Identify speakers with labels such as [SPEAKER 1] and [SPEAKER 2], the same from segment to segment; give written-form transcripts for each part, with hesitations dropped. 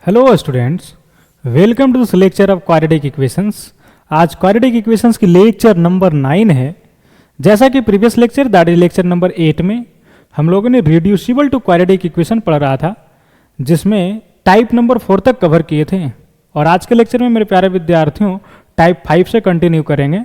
[SPEAKER 1] Hello students, welcome to this lecture of quadratic equations. आज quadratic equations की lecture number 9 है। जैसा कि previous lecture that is lecture number 8 में हम लोगों ने रिड्यूसिबल टू क्वाड्रेटिक इक्वेशन पढ़ रहा था, जिसमें टाइप नंबर 4 तक कवर किए थे। और आज के लेक्चर में मेरे प्यारे विद्यार्थियों टाइप 5 से कंटिन्यू करेंगे।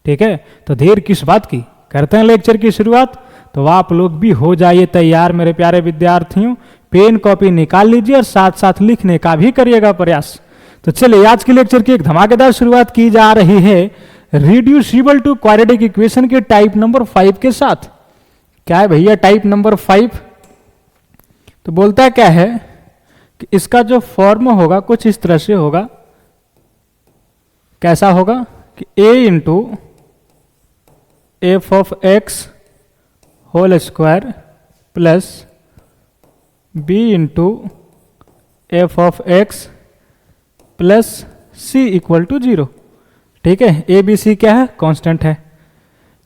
[SPEAKER 1] ठीक है, तो देर किस बात की, करते हैं लेक्चर की शुरुआत। तो आप लोग भी हो जाइए तैयार मेरे प्यारे विद्यार्थियों, पेन कॉपी निकाल लीजिए और साथ साथ लिखने का भी करिएगा प्रयास। तो चलिए आज के लेक्चर की एक धमाकेदार शुरुआत की जा रही है रिड्यूसिबल टू क्वाड्रेटिक इक्वेशन के टाइप नंबर 5 के साथ। क्या है भैया टाइप नंबर 5? तो बोलता है क्या है कि इसका जो फॉर्म होगा कुछ इस तरह से होगा। कैसा होगा कि a into F of x whole square plus b into F of X plus c equal to 0। ठीक है, ए बी सी क्या है? कांस्टेंट है।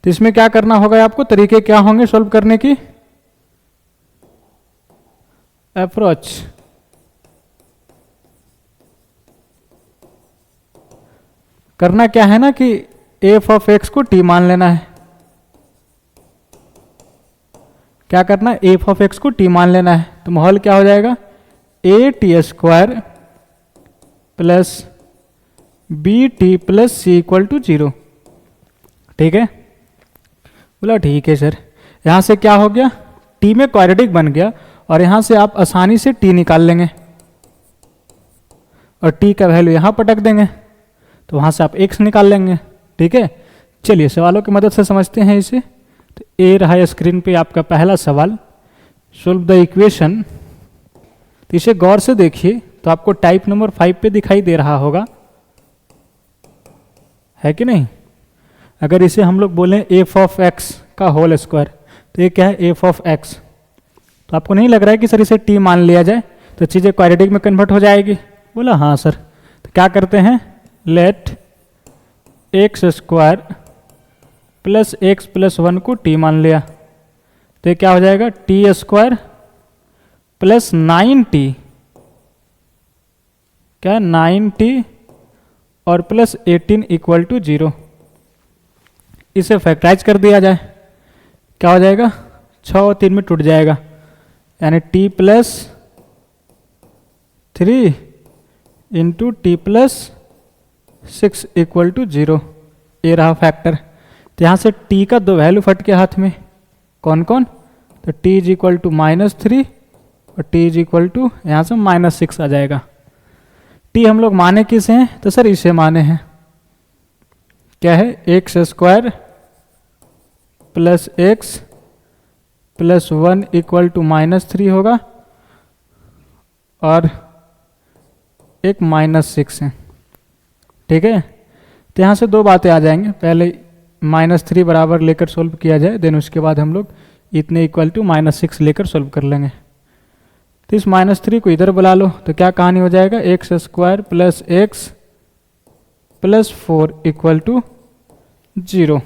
[SPEAKER 1] तो इसमें क्या करना होगा आपको, तरीके क्या होंगे सॉल्व करने की? अप्रोच। करना क्या है ना कि एफ ऑफ एक्स को टी मान लेना है। क्या करना है? एफ ऑफ एक्स को टी मान लेना है। तो माहौल क्या हो जाएगा? A T square plus B T plus C equal to 0। ठीक है, बोला ठीक है सर। यहां से क्या हो गया? टी में क्वाड्रेटिक बन गया और यहां से आप आसानी से टी निकाल लेंगे और टी का वैल्यू यहां पटक देंगे, तो वहां से आप एक्स निकाल लेंगे। ठीक है, चलिए सवालों की मदद से समझते हैं इसे। तो ए रहा है स्क्रीन पे आपका पहला सवाल, सोल्व द इक्वेशन। तो इसे गौर से देखिए तो आपको टाइप नंबर 5 पे दिखाई दे रहा होगा, है कि नहीं? अगर इसे हम लोग बोलें एफ ऑफ एक्स का होल स्क्वायर, तो ये क्या है? F of x. तो आपको नहीं लग रहा है कि सर इसे टी मान लिया जाए तो चीज़ें क्वाड्रेटिक में कन्वर्ट हो जाएगी? बोला हाँ सर। तो क्या करते हैं, let X square plus x plus 1 को टी मान लिया, तो ये क्या हो जाएगा? टी स्क्वायर प्लस 9t, क्या 9t और प्लस 18 इक्वल टू 0। इसे फैक्टराइज कर दिया जाए, क्या हो जाएगा? 6 और 3 में टूट जाएगा, यानी t plus 3 into T plus 6 equal to 0। ये रहा फैक्टर। तो यहाँ से t का दो वैल्यू फट के हाथ में, कौन कौन? तो t इज इक्वल टू -3 और t इज इक्वल टू यहाँ से -6 आ जाएगा। t हम लोग माने किसे हैं? तो सर इसे माने हैं। क्या है? X square plus x plus 1 equal to -3 होगा और एक -6 है। ठीक है, तो यहाँ से दो बातें आ जाएंगे। पहले -3 बराबर लेकर सोल्व किया जाए, देन उसके बाद हम लोग इतने इक्वल टू -6 लेकर सोल्व कर लेंगे। तो इस -3 को इधर बुला लो, तो क्या कहानी हो जाएगा? X square plus x plus 4 equal to 0।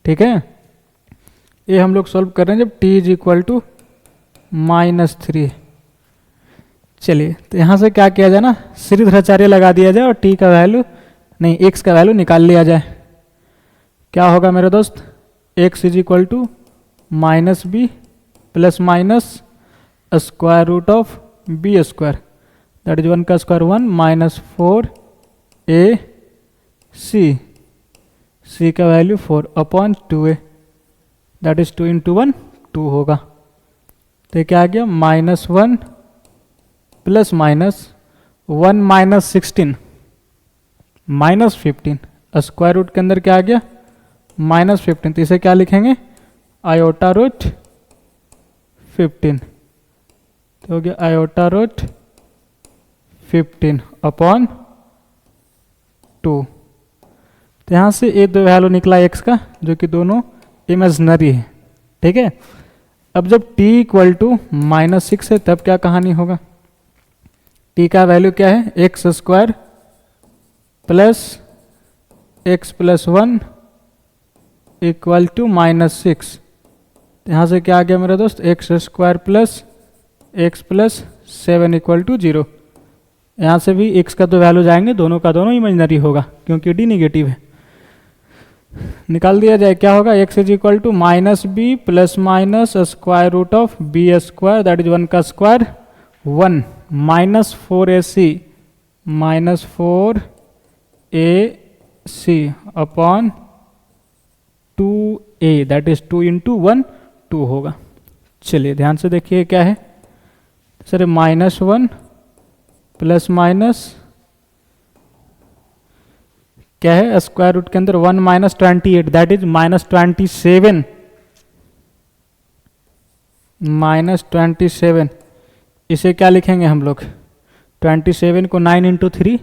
[SPEAKER 1] ठीक है, ये हम लोग सोल्व कर रहे हैं जब t इज इक्वल टू -3। चलिए, तो यहाँ से क्या किया जाए ना, श्रीधराचार्य लगा दिया जाए और t का वैल्यू नहीं, x का वैल्यू निकाल लिया जाए। क्या होगा मेरे दोस्त? x is equal to -b plus minus square root of b square, that is 1 का स्क्वायर 1 माइनस 4ac, c का value 4 upon 2a, that is 2 into 1 2 होगा। तो क्या आ गया? -1 plus minus 1 minus 16 -15, square root के अंदर क्या आ गया? -15। तो इसे क्या लिखेंगे? Iota root 15। तो हो गया आयोटा रूट 15 अपॉन 2। तो यहाँ से ये दो वैल्यू निकला x का, जो कि दोनों इमेजिनरी है। ठीक है, अब जब t इक्वल टू -6 है तब क्या कहानी होगा? t का वैल्यू क्या है? X square plus x plus 1 equal to -6। यहाँ से क्या आ गया मेरा दोस्त? X square plus x plus 7 equal to 0। यहाँ से भी x का तो वैल्यू जाएंगे, दोनों का दोनों इमेजिनरी होगा क्योंकि d निगेटिव है। निकाल दिया जाए, क्या होगा, x is equal to minus B plus minus square root of B square that is 1 का square 1 minus 4ac minus 4ac upon 2a that is 2 into 1 2 होगा। चलिए ध्यान से देखिए क्या है सर, -1 प्लस माइनस क्या है, स्क्वायर रूट के अंदर 1 माइनस 28 दैट इज -27 -27। इसे क्या लिखेंगे हम लोग, 27 को 9 इंटू 3,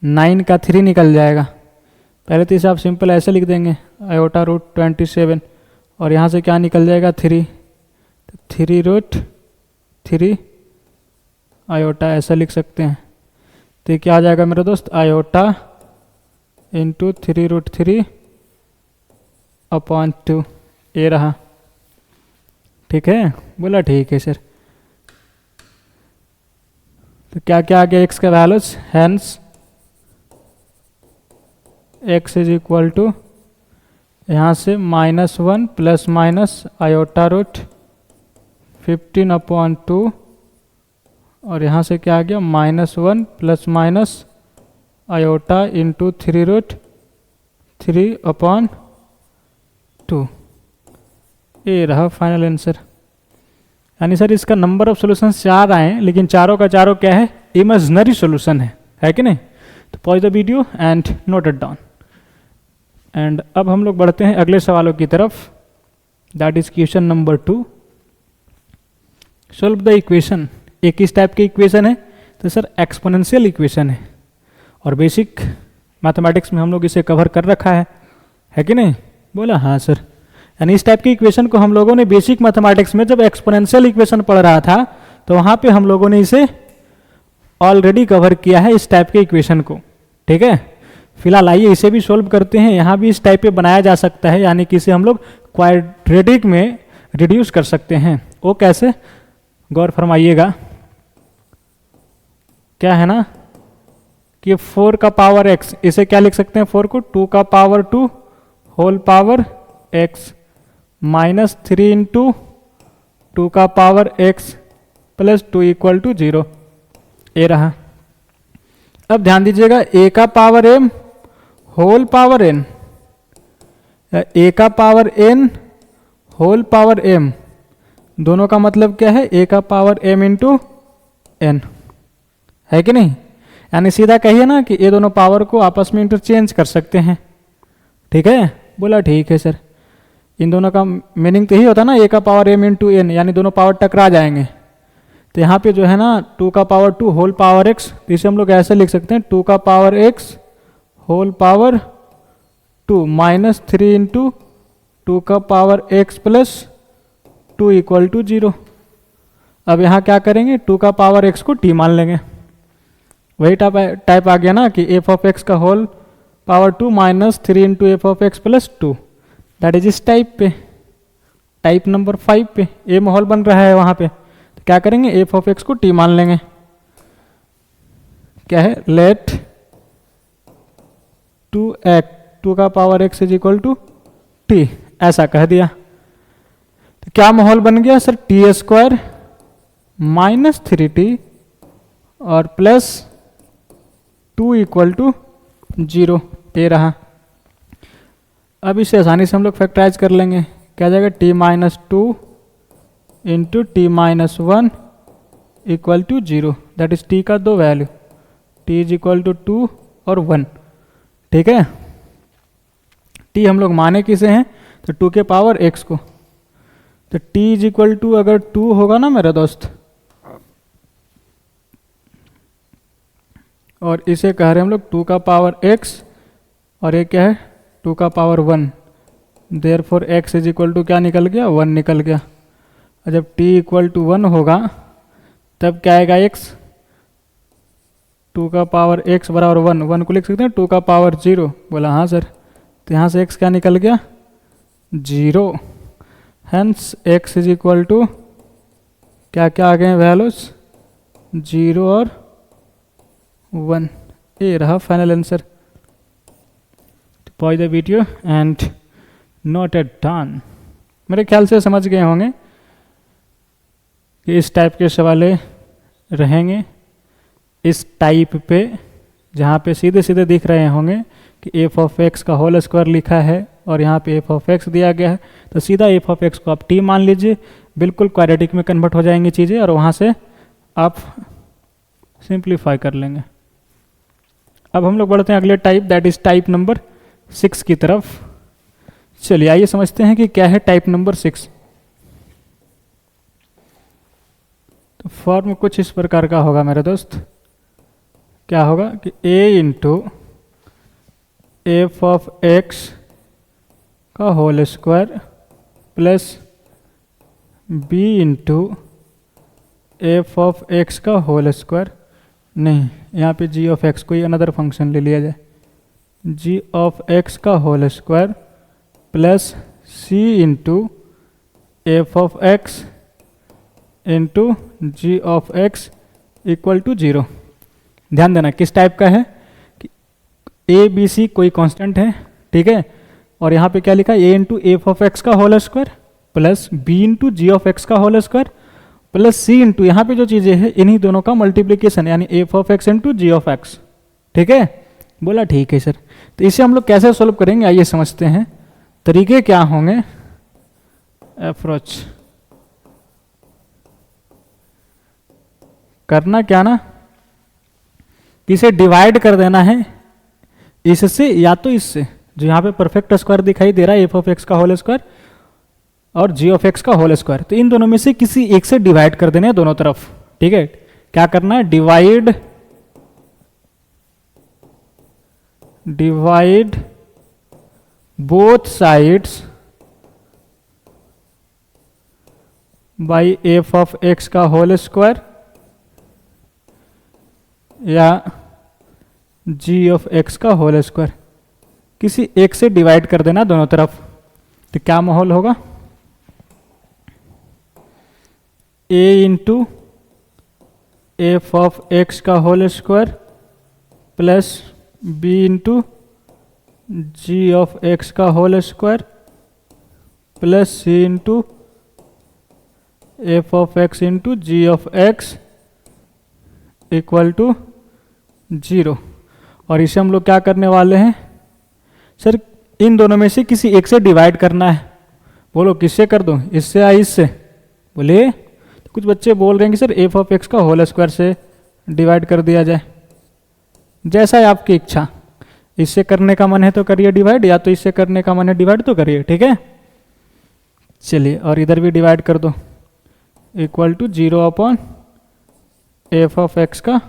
[SPEAKER 1] 9 का 3 निकल जाएगा। पहले तो इसे आप सिंपल ऐसे लिख देंगे आयोटा रूट 27 और यहाँ से क्या निकल जाएगा 3, तो 3 रूट 3 आयोटा ऐसा लिख सकते हैं। तो ये क्या आ जाएगा मेरे दोस्त, आयोटा इंटू 3 रूट 3 अपॉन 2 ये रहा। ठीक है, बोला ठीक है सर। तो क्या क्या आ गया x का values, hence x is equal to यहाँ से -1 plus minus iota root 15 upon 2 और यहाँ से क्या आ गया -1 plus minus iota into 3 root 3 upon 2 ये रहा फाइनल आंसर। यानी सर इसका नंबर ऑफ सॉल्यूशन 4 आए हैं, लेकिन चारों का चारों क्या है, इमेजिनरी सॉल्यूशन है कि नहीं। तो pause the video and note it down. And अब हम लोग बढ़ते हैं अगले सवालों की तरफ, that is question number 2। Solve the equation. एक इस टाइप की इक्वेशन है, तो सर एक्सपोनेंशियल इक्वेशन है और बेसिक मैथमेटिक्स में हम लोग इसे कवर कर रखा है कि नहीं, बोला हाँ सर। यानी इस टाइप की इक्वेशन को हम लोगों ने बेसिक मैथमेटिक्स में जब एक्सपोनेंशियल इक्वेशन पढ़ रहा था तो वहाँ पे हम लोगों ने इसे ऑलरेडी कवर किया है इस टाइप के इक्वेशन को। ठीक है, फिलहाल आइए इसे भी सोल्व करते हैं। यहाँ भी इस टाइप पे बनाया जा सकता है, यानी कि इसे हम लोग क्वाड्रेटिक में रिड्यूस कर सकते हैं। वो कैसे, गौर फरमाइएगा। क्या है ना कि 4 का पावर x, इसे क्या लिख सकते हैं, 4 को 2 का power 2 whole power x minus 3 into 2 का power x plus 2 equal to 0 ये रहा। अब ध्यान दीजिएगा, a का power m whole power n, a का power n whole power m, दोनों का मतलब क्या है, a का पावर m इंटू n, है कि नहीं। यानी सीधा कहिए ना कि ये दोनों पावर को आपस में इंटरचेंज कर सकते हैं। ठीक है, बोला ठीक है सर। इन दोनों का मीनिंग तो यही होता है ना, a का पावर m इंटू n, यानी दोनों पावर टकरा जाएंगे। तो यहाँ पे जो है ना 2 का पावर 2 होल पावर x, तो इसे हम लोग ऐसे लिख सकते हैं 2 का power x whole power 2 minus 3 into 2 का power x plus 2 equal to 0। अब यहाँ क्या करेंगे, 2 का पावर x को t मान लेंगे। वही टाइप आ गया ना कि f ऑफ x का whole power 2 minus 3 into F of X plus 2, that is इस टाइप पे, टाइप नंबर 5 पे ए माहौल बन रहा है वहाँ पे। तो क्या करेंगे, एफ ऑफ एक्स को टी मान लेंगे। क्या है, लेट 2 का power X is equal to T, ऐसा कह दिया। तो क्या माहौल बन गया sir, T square minus 3t और प्लस 2 इक्वल टू 0 ये रहा। अब इसे आसानी से हम लोग फैक्टराइज कर लेंगे। क्या जाएगा, t minus 2 into T minus 1 equal to 0, that is t का दो value, t is equal to 2 और 1। ठीक है, t हम लोग माने किसे हैं, तो 2 के पावर x को। तो t इज इक्वल टू अगर 2 होगा ना मेरा दोस्त, और इसे कह रहे हैं हम लोग 2 का पावर x और ये क्या है 2 का power 1, therefore x is equal to क्या निकल गया, 1 निकल गया। और जब t इक्वल टू 1 होगा तब क्या आएगा, x 2 का पावर x बराबर 1 को लिख सकते हैं 2 का पावर 0, बोला हाँ सर। तो यहाँ से x क्या निकल गया, 0। Hence x is equal to क्या क्या आ गए वैल्यूज, 0 और 1, ये रहा final answer. Pause the video and note it down. मेरे ख्याल से समझ गए होंगे कि इस टाइप के सवाल रहेंगे इस टाइप पे, जहाँ पे सीधे सीधे दिख रहे होंगे कि एफ ऑफ एक्स का होल स्क्वायर लिखा है और यहाँ पे एफ ऑफ एक्स दिया गया है, तो सीधा एफ ऑफ एक्स को आप टी मान लीजिए, बिल्कुल क्वाड्रेटिक में कन्वर्ट हो जाएंगी चीज़ें और वहाँ से आप सिंप्लीफाई कर लेंगे। अब हम लोग बढ़ते हैं अगले type, that is type number 6 की तरफ। चलिए आइए समझते हैं कि क्या है टाइप नंबर 6। तो फॉर्म कुछ इस प्रकार का होगा मेरे दोस्त। क्या होगा कि a into F of x का whole square plus b into F of x का होल स्क्वायर, नहीं यहाँ पे g ऑफ एक्स कोई अनदर फंक्शन ले लिया जाए, g ऑफ एक्स का whole square plus c into F of x into ji of x equal to 0। ध्यान देना किस टाइप का है कि ए बी सी कोई कांस्टेंट है, ठीक है, और यहाँ पे क्या लिखा है, A into F of x का whole square plus B into ji of x का whole square plus C into यहाँ पे जो चीज़ें हैं इन्हीं दोनों का मल्टीप्लीकेशन, यानी F of x into ji of x. ठीक है, बोला ठीक है सर। तो इसे हम लोग कैसे सोल्व करेंगे, आइए समझते हैं तरीके क्या होंगे। अप्रोच करना क्या ना, इसे डिवाइड कर देना है इससे या तो इससे, जो यहाँ पे परफेक्ट स्क्वायर दिखाई दे रहा है एफ ऑफ एक्स का होल स्क्वायर और जी ऑफ एक्स का होल स्क्वायर, तो इन दोनों में से किसी एक से डिवाइड कर देने हैं दोनों तरफ। ठीक है, क्या करना है, divide both sides by F of x का होल स्क्वायर या जी ऑफ एक्स का होल स्क्वायर, किसी एक से डिवाइड कर देना दोनों तरफ। तो क्या माहौल होगा, a into F of x का whole square plus b into ji of x का whole square plus c into F of x into ji of x equal to 0। और इसे हम लोग क्या करने वाले हैं सर, इन दोनों में से किसी एक से डिवाइड करना है। बोलो किससे कर दो, इससे या इससे, बोले तो कुछ बच्चे बोल रहे हैं कि सर एफ ऑफ एक्स का होल स्क्वायर से डिवाइड कर दिया जाए, जैसा है आपकी इच्छा, इससे करने का मन है तो करिए डिवाइड, या तो इससे करने का मन है डिवाइड तो करिए। ठीक है, चलिए और इधर भी डिवाइड कर दो, equal to 0 upon F of x का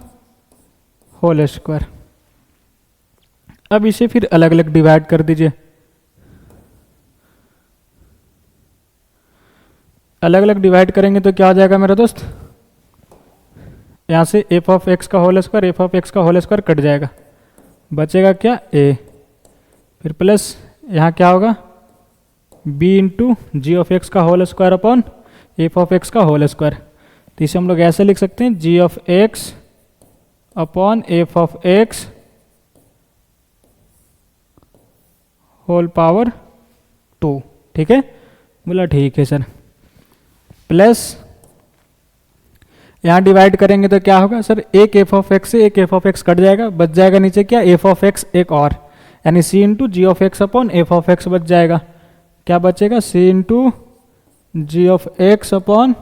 [SPEAKER 1] होल स्क्वायर। अब इसे फिर अलग अलग डिवाइड कर दीजिए, अलग अलग डिवाइड करेंगे तो क्या हो जाएगा मेरा दोस्त, यहाँ से एफ ऑफ एक्स का whole square, f of x का होल स्क्वायर कट जाएगा, बचेगा क्या ए, फिर प्लस यहाँ क्या होगा b into ji of x का whole square upon F of x का होल स्क्वायर। तो इसे हम लोग ऐसे लिख सकते हैं g of x upon F of x whole power 2। ठीक है, बोला ठीक है सर, प्लस यहाँ डिवाइड करेंगे तो क्या होगा सर, एक एफ ऑफ एक्स से एक एफ ऑफ एक्स कट जाएगा, बच जाएगा नीचे क्या एफ ऑफ एक्स एक और, यानी c into ji of x upon F of x बच जाएगा। क्या बचेगा, c into ji of x upon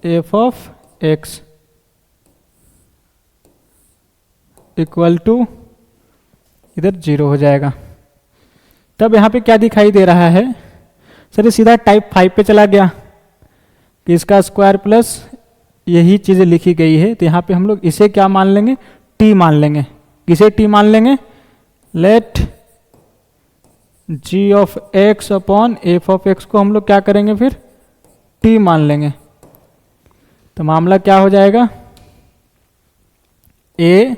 [SPEAKER 1] F of x equal to इधर 0 हो जाएगा। तब यहाँ पे क्या दिखाई दे रहा है सर, ये सीधा टाइप 5 पे चला गया कि इसका स्क्वायर प्लस यही चीज़ें लिखी गई है, तो यहाँ पे हम लोग इसे क्या मान लेंगे, टी मान लेंगे। किसे टी मान लेंगे, let G of x upon F of X को हम लोग क्या करेंगे फिर टी मान लेंगे। तो मामला क्या हो जाएगा, a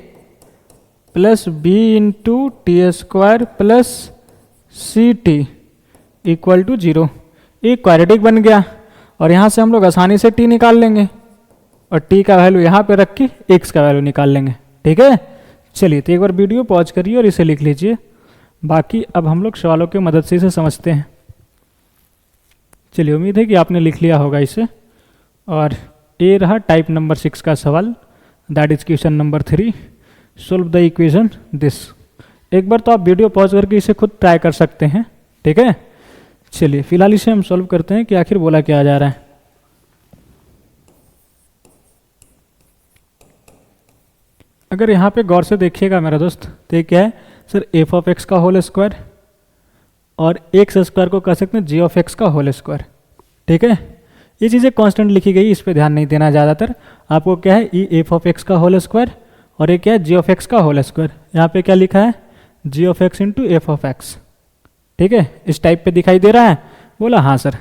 [SPEAKER 1] plus B into t square plus c t equal to 0। एक क्वाड्रेटिक बन गया और यहाँ से हम लोग आसानी से टी निकाल लेंगे। और टी का वैल्यू यहाँ पे रख के एक्स का वैल्यू निकाल लेंगे। ठीक है, चलिए तो एक बार वीडियो पॉज करिए और इसे लिख लीजिए, बाकी अब हम लोग सवालों की मदद से इसे समझते हैं। चलिए, उम्मीद है कि आपने लिख लिया होगा इसे। और ये रहा टाइप नंबर 6 का सवाल, that is question number 3, solve the equation this. एक बार तो आप वीडियो पॉज करके इसे खुद ट्राई कर सकते हैं। ठीक है, चलिए फिलहाल इसे हम सोल्व करते हैं कि आखिर बोला क्या जा रहा है। अगर यहाँ पे गौर से देखिएगा मेरा दोस्त, तो ये क्या है सर, एफ ऑफ एक्स का होल स्क्वायर, और एक्स स्क्वायर को कह सकते हैं जी ऑफ एक्स का होल स्क्वायर। ठीक है, ये चीज़ें कांस्टेंट लिखी गई, इस पर ध्यान नहीं देना ज़्यादातर। आपको क्या है, ई एफ ऑफ एक्स का होल स्क्वायर, और ये क्या है, जी ऑफ एक्स का होल स्क्वायर। यहाँ पे क्या लिखा है, g of x into F of x. ठीक है, इस टाइप पे दिखाई दे रहा है। बोला हाँ सर,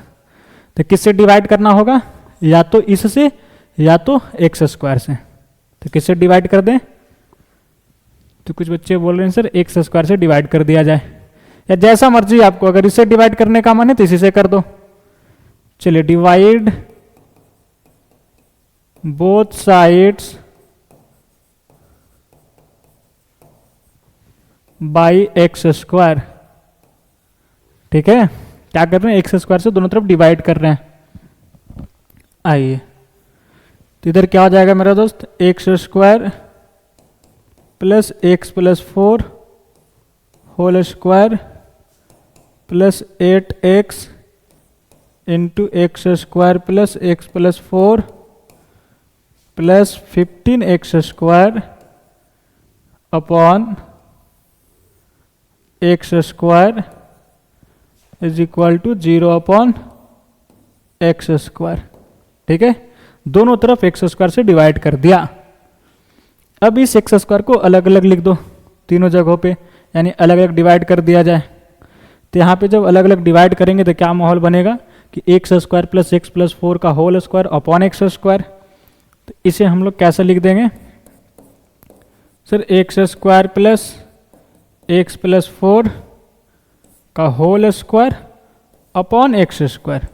[SPEAKER 1] तो किससे डिवाइड करना होगा, या तो इससे या तो एक्स स्क्वायर से। तो किससे डिवाइड कर दें, तो कुछ बच्चे बोल रहे हैं सर एक्स स्क्वायर से डिवाइड कर दिया जाए, या जैसा मर्जी आपको, अगर इससे डिवाइड करने का मन है तो इसी से कर दो। चलिए, divide both sides by x square. ठीक है, क्या कर रहे हैं, एक्स स्क्वायर से दोनों तरफ डिवाइड कर रहे हैं। आइए, तो इधर क्या हो जाएगा मेरा दोस्त, X square plus x plus 4 whole square plus 8x into x square plus x plus 4 plus 15x square upon x square is equal to 0 upon x square. ठीक है, दोनों तरफ एक्स स्क्वायर से डिवाइड कर दिया। अब इस एक्स स्क्वायर को अलग अलग लिख दो तीनों जगहों पे, यानी अलग अलग डिवाइड कर दिया जाए। तो यहाँ पे जब अलग अलग डिवाइड करेंगे तो क्या माहौल बनेगा कि X square plus x plus 4 का whole square upon x square. तो इसे हम लोग कैसे लिख देंगे sir, X square plus x plus 4 का whole square upon x square,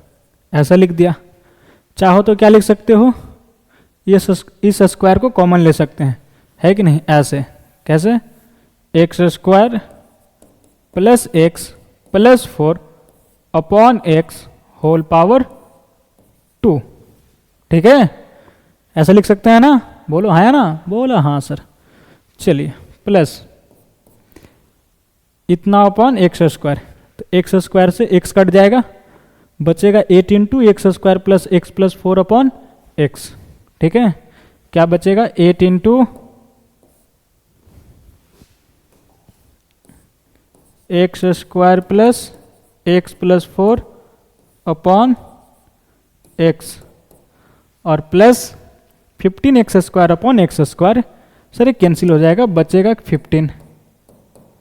[SPEAKER 1] ऐसा लिख दिया। चाहो तो क्या लिख सकते हो, इस स्क्वायर को कॉमन ले सकते हैं, है कि नहीं, ऐसे। कैसे, X square plus x plus 4 upon X whole power 2। ठीक है, ऐसा लिख सकते हैं ना, बोलो हाँ या ना, बोला हाँ सर। चलिए, प्लस इतना अपॉन एक्स स्क्वायर, तो एक्स स्क्वायर से एक्स कट जाएगा, बचेगा 8 into x square plus x plus 4 upon x. ठीक है, क्या बचेगा, 8 into x square plus x plus 4 upon x, और plus 15x square upon x square. Sir ये कैंसिल हो जाएगा, बचेगा 15,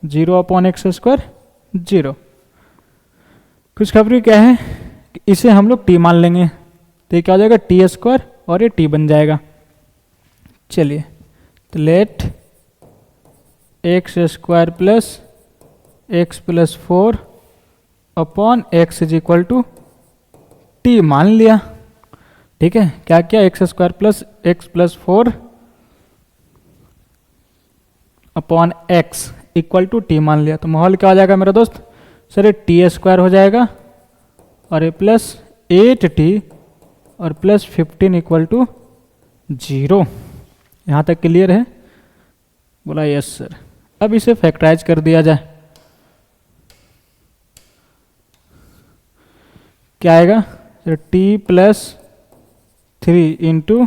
[SPEAKER 1] 0 अपॉन एक्स स्क्वायर 0। खुशखबरी क्या है कि इसे हम लोग t मान लेंगे, तो ये क्या हो जाएगा, टी स्क्वायर, और ये t बन जाएगा। चलिए, तो let X square plus x plus 4 upon X is equal to T मान लिया। ठीक है, क्या किया, X square plus 4 upon X equal to T मान लिया। तो माहौल क्या हो जाएगा मेरा दोस्त, सर ये टी स्क्वायर हो जाएगा, और ये प्लस 8t और प्लस 15 इक्वल टू 0। यहाँ तक क्लियर है, बोला यस सर। अब इसे फैक्टराइज कर दिया जाए, क्या आएगा, sir t plus 3 into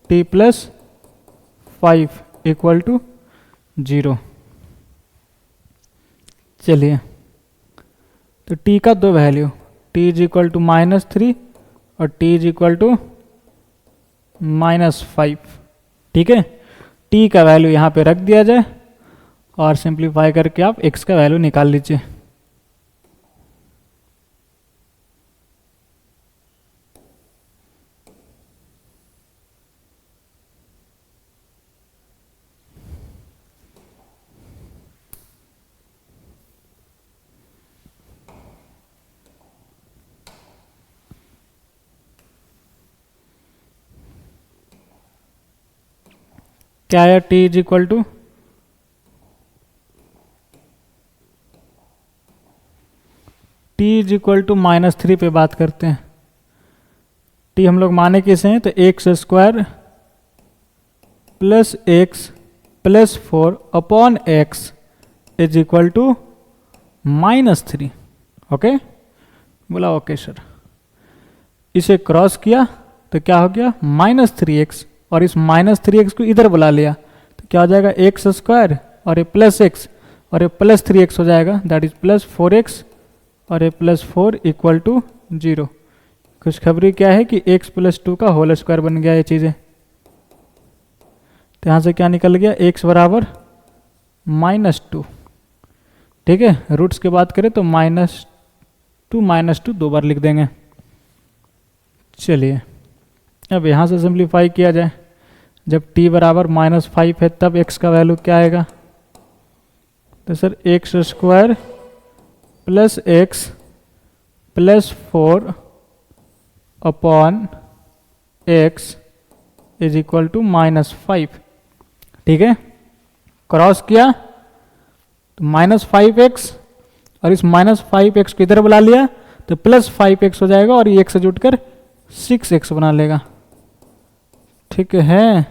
[SPEAKER 1] T plus 5 equal to 0। चलिए, तो t का दो value, t is equal to -3 और t इज इक्वल टू -5। ठीक है, t का वैल्यू यहाँ पे रख दिया जाए, और सिंप्लीफाई करके आप x का वैल्यू निकाल लीजिए। क्या आया, t इज इक्वल टू -3 पे बात करते हैं। t हम लोग माने किसे हैं, तो x square plus x plus 4 upon X is equal to -3। Okay, बोला ओके सर। इसे क्रॉस किया तो क्या हो गया, -3x, और इस -3x को इधर बुला लिया तो क्या हो जाएगा, एक्स स्क्वायर और ये प्लस एक्स और ये प्लस 3x हो जाएगा, दैट इज +4x और ये +4 इक्वल टू 0। खुशखबरी क्या है कि x + 2 का होल स्क्वायर बन गया ये चीज़ें। तो यहाँ से क्या निकल गया, x बराबर -2। ठीक है, रूट्स की बात करें तो -2 दो बार लिख देंगे। चलिए अब यहाँ से सिंप्लीफाई किया जाए, जब t बराबर -5 है तब x का वैल्यू क्या आएगा, तो sir X square plus x plus 4 upon X is equal to -5। ठीक है, क्रॉस किया तो -5x और इस -5x को इधर बुला लिया तो +5x हो जाएगा और ये x से जुटकर 6x बना लेगा। ठीक है,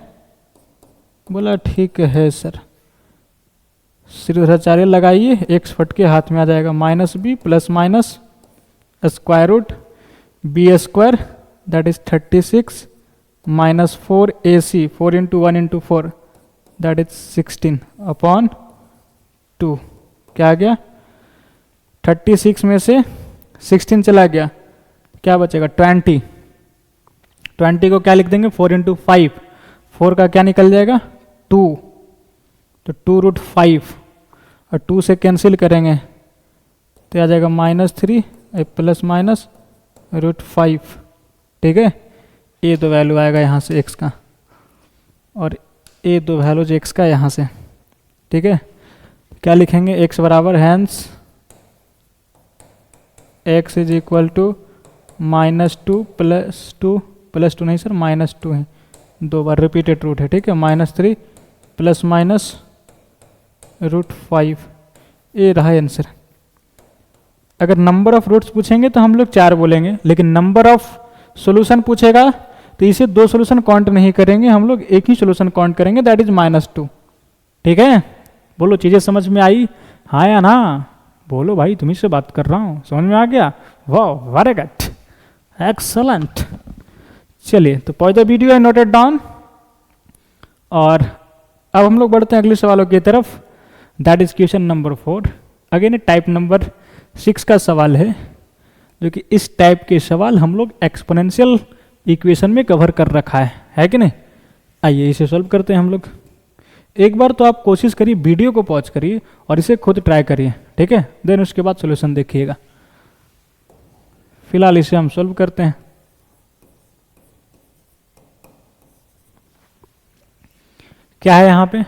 [SPEAKER 1] बोला ठीक है सर। श्रीधराचार्य लगाइए, x फट के हाथ में आ जाएगा, -b plus minus square root b square that is 36 -4ac 4 into 1 into 4 that is 16 upon 2। क्या आ गया, 36 में से 16 चला गया, क्या बचेगा 20। 20 को क्या लिख देंगे, 4 इंटू 5, 4 का क्या निकल जाएगा 2, तो 2√5 और 2 से कैंसिल करेंगे तो आ जाएगा -3 प्लस माइनस √5। ठीक है, ये दो वैल्यू आएगा यहाँ से x का और ये दो वैल्यूज x का यहाँ से। ठीक है, क्या लिखेंगे, x बराबर hence x is equal to -2 plus two नहीं सर -2 है, दो बार रिपीटेड रूट है। ठीक है, -3 प्लस माइनस √5, ये रहा आंसर। अगर नंबर ऑफ रूट्स पूछेंगे तो हम लोग 4 बोलेंगे, लेकिन नंबर ऑफ सॉल्यूशन पूछेगा तो इसे 2 सॉल्यूशन काउंट नहीं करेंगे, हम लोग एक ही सॉल्यूशन काउंट करेंगे, दैट इज -2। ठीक है, बोलो चीज़ें समझ में आई, हाँ या ना, बोलो भाई, तुम्ही से बात कर रहा हूँ, समझ में आ गया, वाह वेरी गुड एक्सलेंट। चलिए, तो pause the video and note it down, और अब हम लोग बढ़ते हैं अगले सवालों की तरफ, that is question number 4। Again type number 6 का सवाल है, जो कि इस टाइप के सवाल हम लोग एक्सपोनेंशियल इक्वेशन में कवर कर रखा है कि नहीं। आइए इसे सॉल्व करते हैं हम लोग। एक बार तो आप कोशिश करिए, वीडियो को पॉज करिए और इसे खुद ट्राई करिए। ठीक है, देन उसके बाद सॉल्यूशन देखिएगा। फिलहाल इसे हम सॉल्व करते हैं। क्या है यहाँ पे,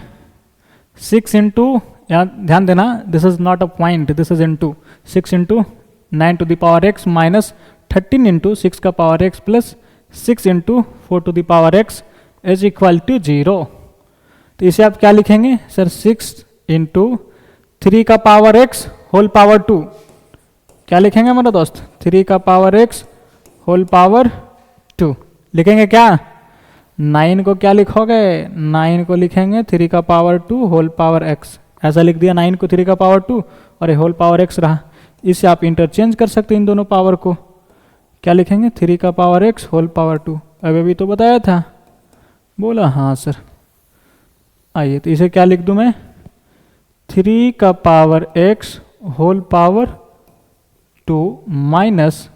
[SPEAKER 1] 6 इंटू, यहाँ ध्यान देना, this is not a point, this is into 6 into 9 to the power x minus 13 into 6 का power x plus 6 into 4 to the power x is equal to 0। तो इसे आप क्या लिखेंगे सर, 6 इंटू 3 का पावर x होल पावर 2, क्या लिखेंगे हमारा दोस्त, 3 का पावर x होल पावर 2 लिखेंगे। क्या 9 को क्या लिखोगे, 9 को लिखेंगे 3 का पावर 2 होल पावर x, ऐसा लिख दिया, 9 को 3 का पावर 2 और ये होल पावर x रहा। इसे आप इंटरचेंज कर सकते हैं इन दोनों पावर को, क्या लिखेंगे 3 का पावर x होल पावर 2, अभी तो बताया था, बोला हाँ सर। आइए तो इसे क्या लिख दूं मैं, 3 का power x whole power 2 minus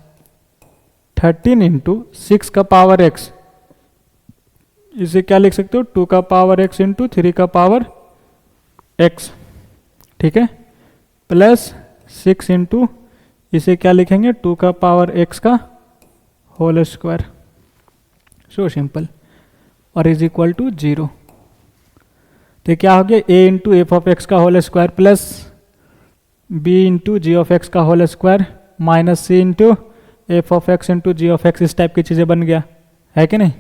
[SPEAKER 1] 13 into 6 का पावर x, इसे क्या लिख सकते हो, 2 का पावर x इंटू 3 का पावर x। ठीक है, प्लस 6 इंटू, इसे क्या लिखेंगे, 2 का पावर x का होल स्क्वायर, सो सिंपल, और इज इक्वल टू 0। तो क्या हो गया, a into F of x का whole square plus b into ji of x का whole square minus c into F of x into ji of x, इस type की चीज़ें बन गया है कि नहीं,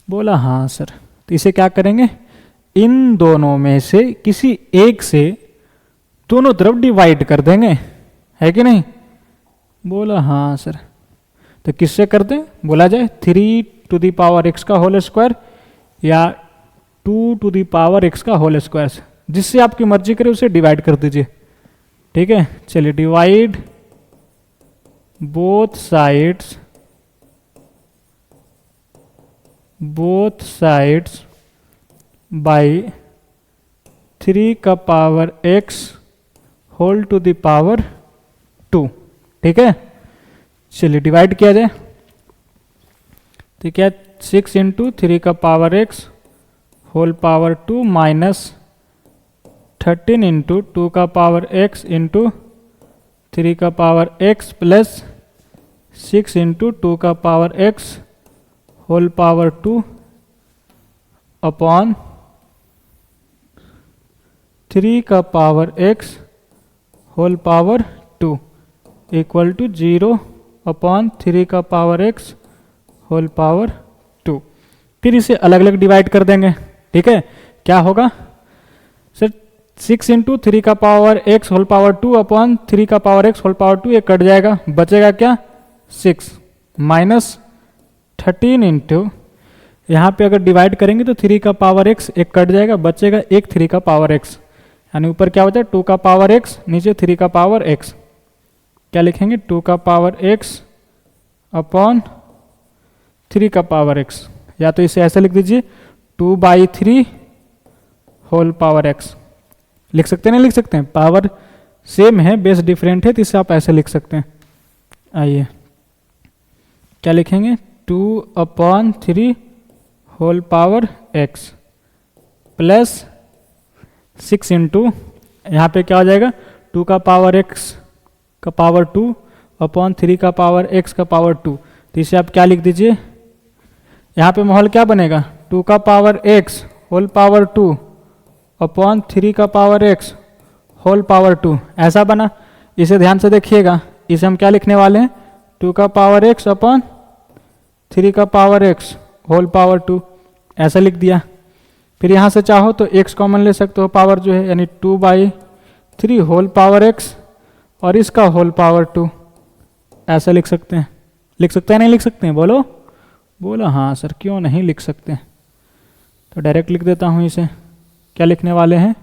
[SPEAKER 1] बोला हाँ सर। तो इसे क्या करेंगे, इन दोनों में से किसी एक से दोनों तरफ डिवाइड कर देंगे, है कि नहीं? बोला हाँ सर। तो किससे कर दें? बोला जाए 3 टू द पावर x का होल स्क्वायर या 2 टू द पावर x का होल स्क्वायर से, जिससे आपकी मर्जी करे उसे डिवाइड कर दीजिए। ठीक है, चलिए डिवाइड बोथ साइड्स बाई 3 का power x whole to the power 2। ठीक है, चलिए डिवाइड किया जाए। तो क्या 6 इंटू 3 का power x whole power 2 minus 13 into 2 का पावर x इंटू 3 का पावर x प्लस 6 इंटू 2 का power x whole power 2 upon 3 का power x whole power 2 equal to 0 upon 3 का पावर x होल पावर 2। फिर इसे अलग अलग डिवाइड कर देंगे। ठीक है, क्या होगा सर? 6 इंटू 3 का power x whole power 2 upon 3 का पावर x होल पावर 2, ये कट जाएगा, बचेगा क्या? 6 माइनस 13 इंटू, यहाँ पे अगर डिवाइड करेंगे तो 3 का पावर x एक कट जाएगा, बचेगा एक 3 का पावर x, यानी ऊपर क्या बचा? 2 का पावर x, नीचे 3 का पावर x। क्या लिखेंगे? 2 का पावर x अपॉन 3 का पावर x, या तो इसे ऐसे लिख दीजिए 2/3 होल पावर x। लिख सकते हैं, नहीं लिख सकते हैं? पावर सेम है, बेस डिफरेंट है, तो इसे आप ऐसे लिख सकते हैं। आइए क्या लिखेंगे? 2/3 whole power x plus 6 into, यहाँ पे क्या हो जाएगा? 2 का पावर x का पावर 2 अपॉन 3 का पावर x का पावर 2। तो इसे आप क्या लिख दीजिए? यहाँ पे माहौल क्या बनेगा? 2 का power x whole power 2 upon 3 का पावर x होल पावर 2, ऐसा बना। इसे ध्यान से देखिएगा, इसे हम क्या लिखने वाले हैं? 2 का पावर x अपॉन 3 का पावर x होल पावर 2, ऐसा लिख दिया। फिर यहाँ से चाहो तो x कॉमन ले सकते हो, पावर जो है, यानी 2/3 होल पावर x और इसका होल पावर 2, ऐसा लिख सकते हैं। लिख सकते हैं, नहीं लिख सकते हैं? बोलो। बोला हाँ सर, क्यों नहीं लिख सकते? तो डायरेक्ट लिख देता हूँ इसे। क्या लिखने वाले हैं?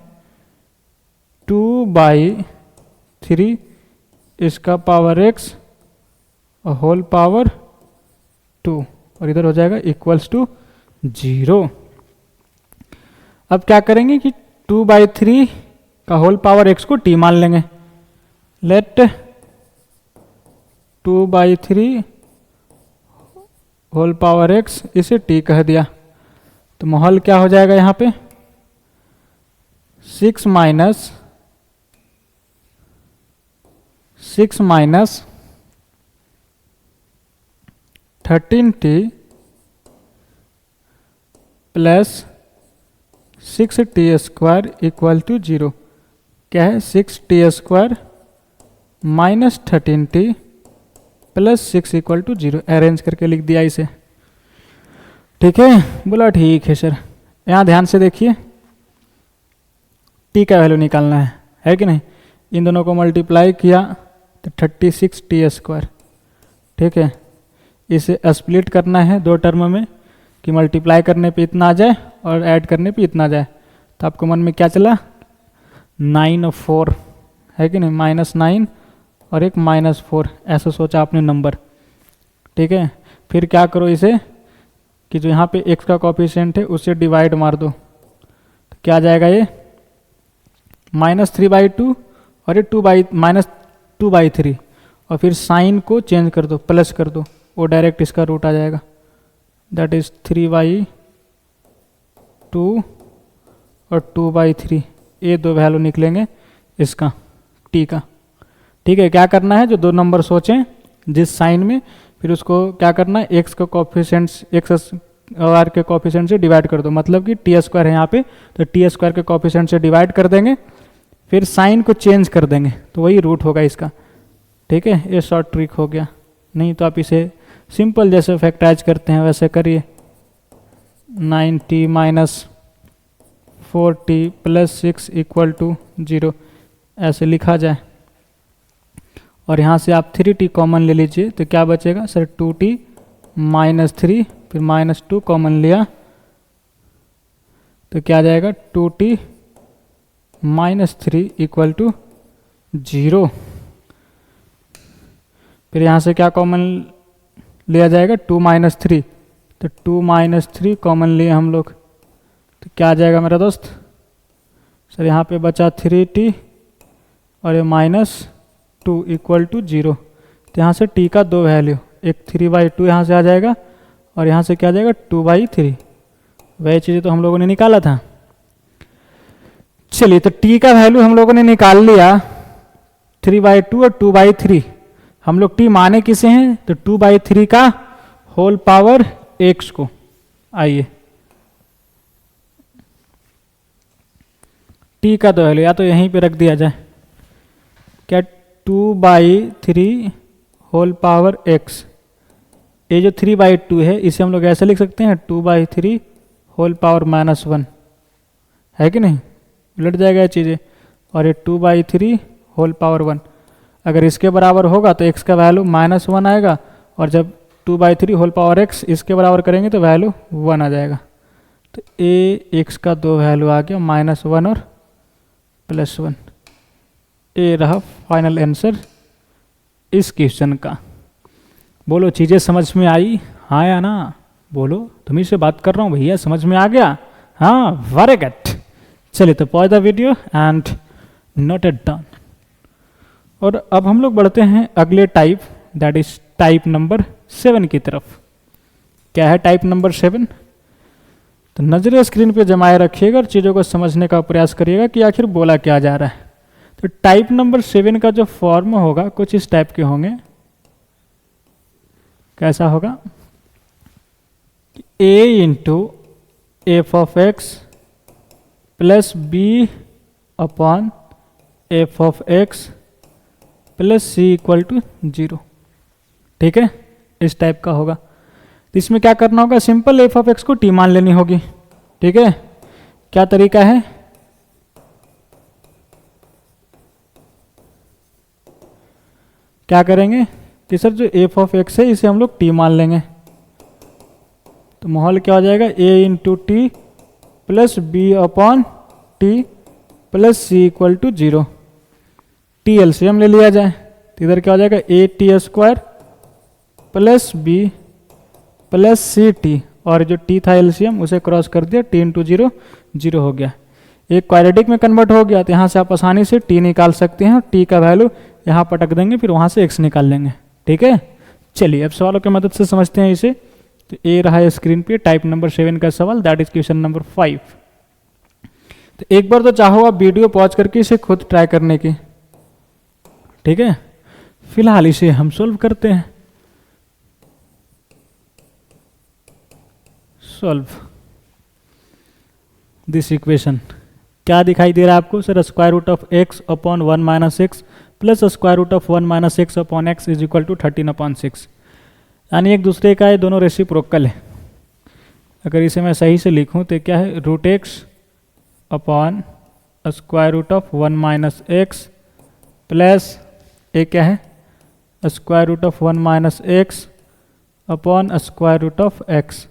[SPEAKER 1] 2/3 इसका पावर x और होल पावर 2, और इधर हो जाएगा इक्वल्स टू 0। अब क्या करेंगे कि 2/3 का होल पावर x को t मान लेंगे। लेट 2/3 होल पावर x, इसे t कह दिया। तो माहौल क्या हो जाएगा यहाँ पे? 6 minus 13t plus 6t square equal to 0। क्या है? 6t square minus 13t plus 6 equal to 0, arrange करके लिख दिया इसे। ठीक है, बोला ठीक है सर। यहाँ ध्यान से देखिए, t का वैल्यू निकालना है कि नहीं? इन दोनों को मल्टीप्लाई किया तो 36t स्क्वायर। ठीक है, इसे स्प्लिट करना है दो टर्म में, कि मल्टीप्लाई करने पे इतना आ जाए और ऐड करने पे इतना आ जाए। तो आपको मन में क्या चला? 9 और 4, है कि नहीं? -9 और एक -4, ऐसा सोचा आपने नंबर। ठीक है, फिर क्या करो इसे, कि जो यहाँ पे x का कोफिशिएंट है उससे डिवाइड मार दो। तो क्या आ जाएगा? ये -3/2 और ये -2/3, और फिर साइन को चेंज कर दो, प्लस कर दो, वो डायरेक्ट इसका रूट आ जाएगा। दैट इज 3/2 और 2/3, ये दो वैल्यू निकलेंगे इसका, t का। ठीक है, क्या करना है? जो दो नंबर सोचें जिस साइन में, फिर उसको क्या करना है? x का कोफिशिएंट, x और के कोफिशिएंट से डिवाइड कर दो। मतलब कि t स्क्वायर है यहाँ पे, तो t स्क्वायर के कोफिशिएंट से डिवाइड कर देंगे, फिर साइन को चेंज कर देंगे, तो वही रूट होगा इसका। ठीक है, ये शॉर्ट ट्रिक हो गया। नहीं तो आप इसे सिंपल जैसे फैक्टराइज करते हैं वैसे करिए। 9t 4t plus 6 equal to 0 ऐसे लिखा जाए। और यहाँ से आप 3t कॉमन ले लीजिए तो क्या बचेगा सर 2t माइनस 3, फिर माइनस 2 कॉमन लिया तो क्या आ जाएगा 2t माइनस 3 इक्वल टू 0। फिर यहाँ से क्या कॉमन लिया जाएगा 2 माइनस 3, तो 2 माइनस 3 कॉमन लिए हम लोग तो क्या आ जाएगा मेरा दोस्त सर यहाँ पे बचा 3t और ये माइनस 2 इक्वल टू 0। तो यहाँ से t का दो वैल्यू, एक 3/2 यहाँ से आ जाएगा और यहाँ से क्या आ जाएगा 2/3। वही चीज़ें तो हम लोगों ने निकाला था। चलिए तो t का वैल्यू हम लोगों ने निकाल लिया 3/2 और 2/3। हम लोग t माने किसे हैं तो 2/3 का होल पावर x को। आइए t का दो वैल्यू या तो यहीं पे रख दिया जाए, क्या 2/3 होल पावर x। ये जो 3/2 है इसे हम लोग ऐसे लिख सकते हैं 2/3 होल पावर -1, है कि नहीं, उलट जाएगा ये चीज़ें। और ये 2/3 होल पावर 1 अगर इसके बराबर होगा तो x का वैल्यू -1 आएगा, और जब 2/3 होल पावर x इसके बराबर करेंगे तो वैल्यू 1 आ जाएगा। तो ए x का दो वैल्यू आ गया -1 और +1। ये रहा फाइनल आंसर इस क्वेश्चन का। बोलो चीज़ें समझ में आई, हाँ या ना? बोलो, तुम्ही से बात कर रहा हूँ भैया, समझ में आ गया? हाँ, वेरी गुड। चलिए तो pause the video and note it down. और अब हम लोग बढ़ते हैं अगले type, that is type number 7 की तरफ। क्या है टाइप नंबर 7? तो नजरें स्क्रीन पे जमाए रखिएगा और चीज़ों को समझने का प्रयास करिएगा कि आखिर बोला क्या जा रहा है। तो टाइप नंबर 7 का जो फॉर्म होगा कुछ इस टाइप के होंगे। कैसा होगा? a into F of X plus B upon F of X plus C equal to 0। ठीक है, इस टाइप का होगा। तो इसमें क्या करना होगा, सिंपल एफ ऑफ एक्स को टी मान लेनी होगी। ठीक है, क्या तरीका है? क्या करेंगे कि सर जो एफ ऑफ एक्स है इसे हम लोग टी मान लेंगे। तो माहौल क्या हो जाएगा, a into T plus B upon t plus C equal to 0। T LCM ले लिया जाए तो इधर क्या हो जाएगा, A T square plus b plus c t, और जो टी था एलसीएम उसे क्रॉस कर दिया, टी इंटू 0 0 हो गया। एक क्वाड्रेटिक में कन्वर्ट हो गया तो यहाँ से आप आसानी से टी निकाल सकते हैं और टी का वैल्यू यहाँ पटक देंगे, फिर वहाँ से एक्स निकाल लेंगे। ठीक है, चलिए अब सवालों की मदद से समझते हैं इसे। तो ए रहा है स्क्रीन पे टाइप नंबर 7 का सवाल, दैट इज क्वेश्चन नंबर 5। तो एक बार तो चाहो आप वीडियो पॉज करके इसे खुद ट्राई करने की। ठीक है, फिलहाल इसे हम सोल्व करते हैं। Solve this equation. क्या दिखाई दे रहा है आपको sir, square root of x upon 1 minus X plus square root of 1 minus X upon X is equal to 13/6। यानी एक दूसरे का ये दोनों रेसिप्रोकल है। अगर इसे मैं सही से लिखूं तो क्या है, root X upon square root of 1 minus X plus एक क्या है, square root of 1 minus X upon square root of X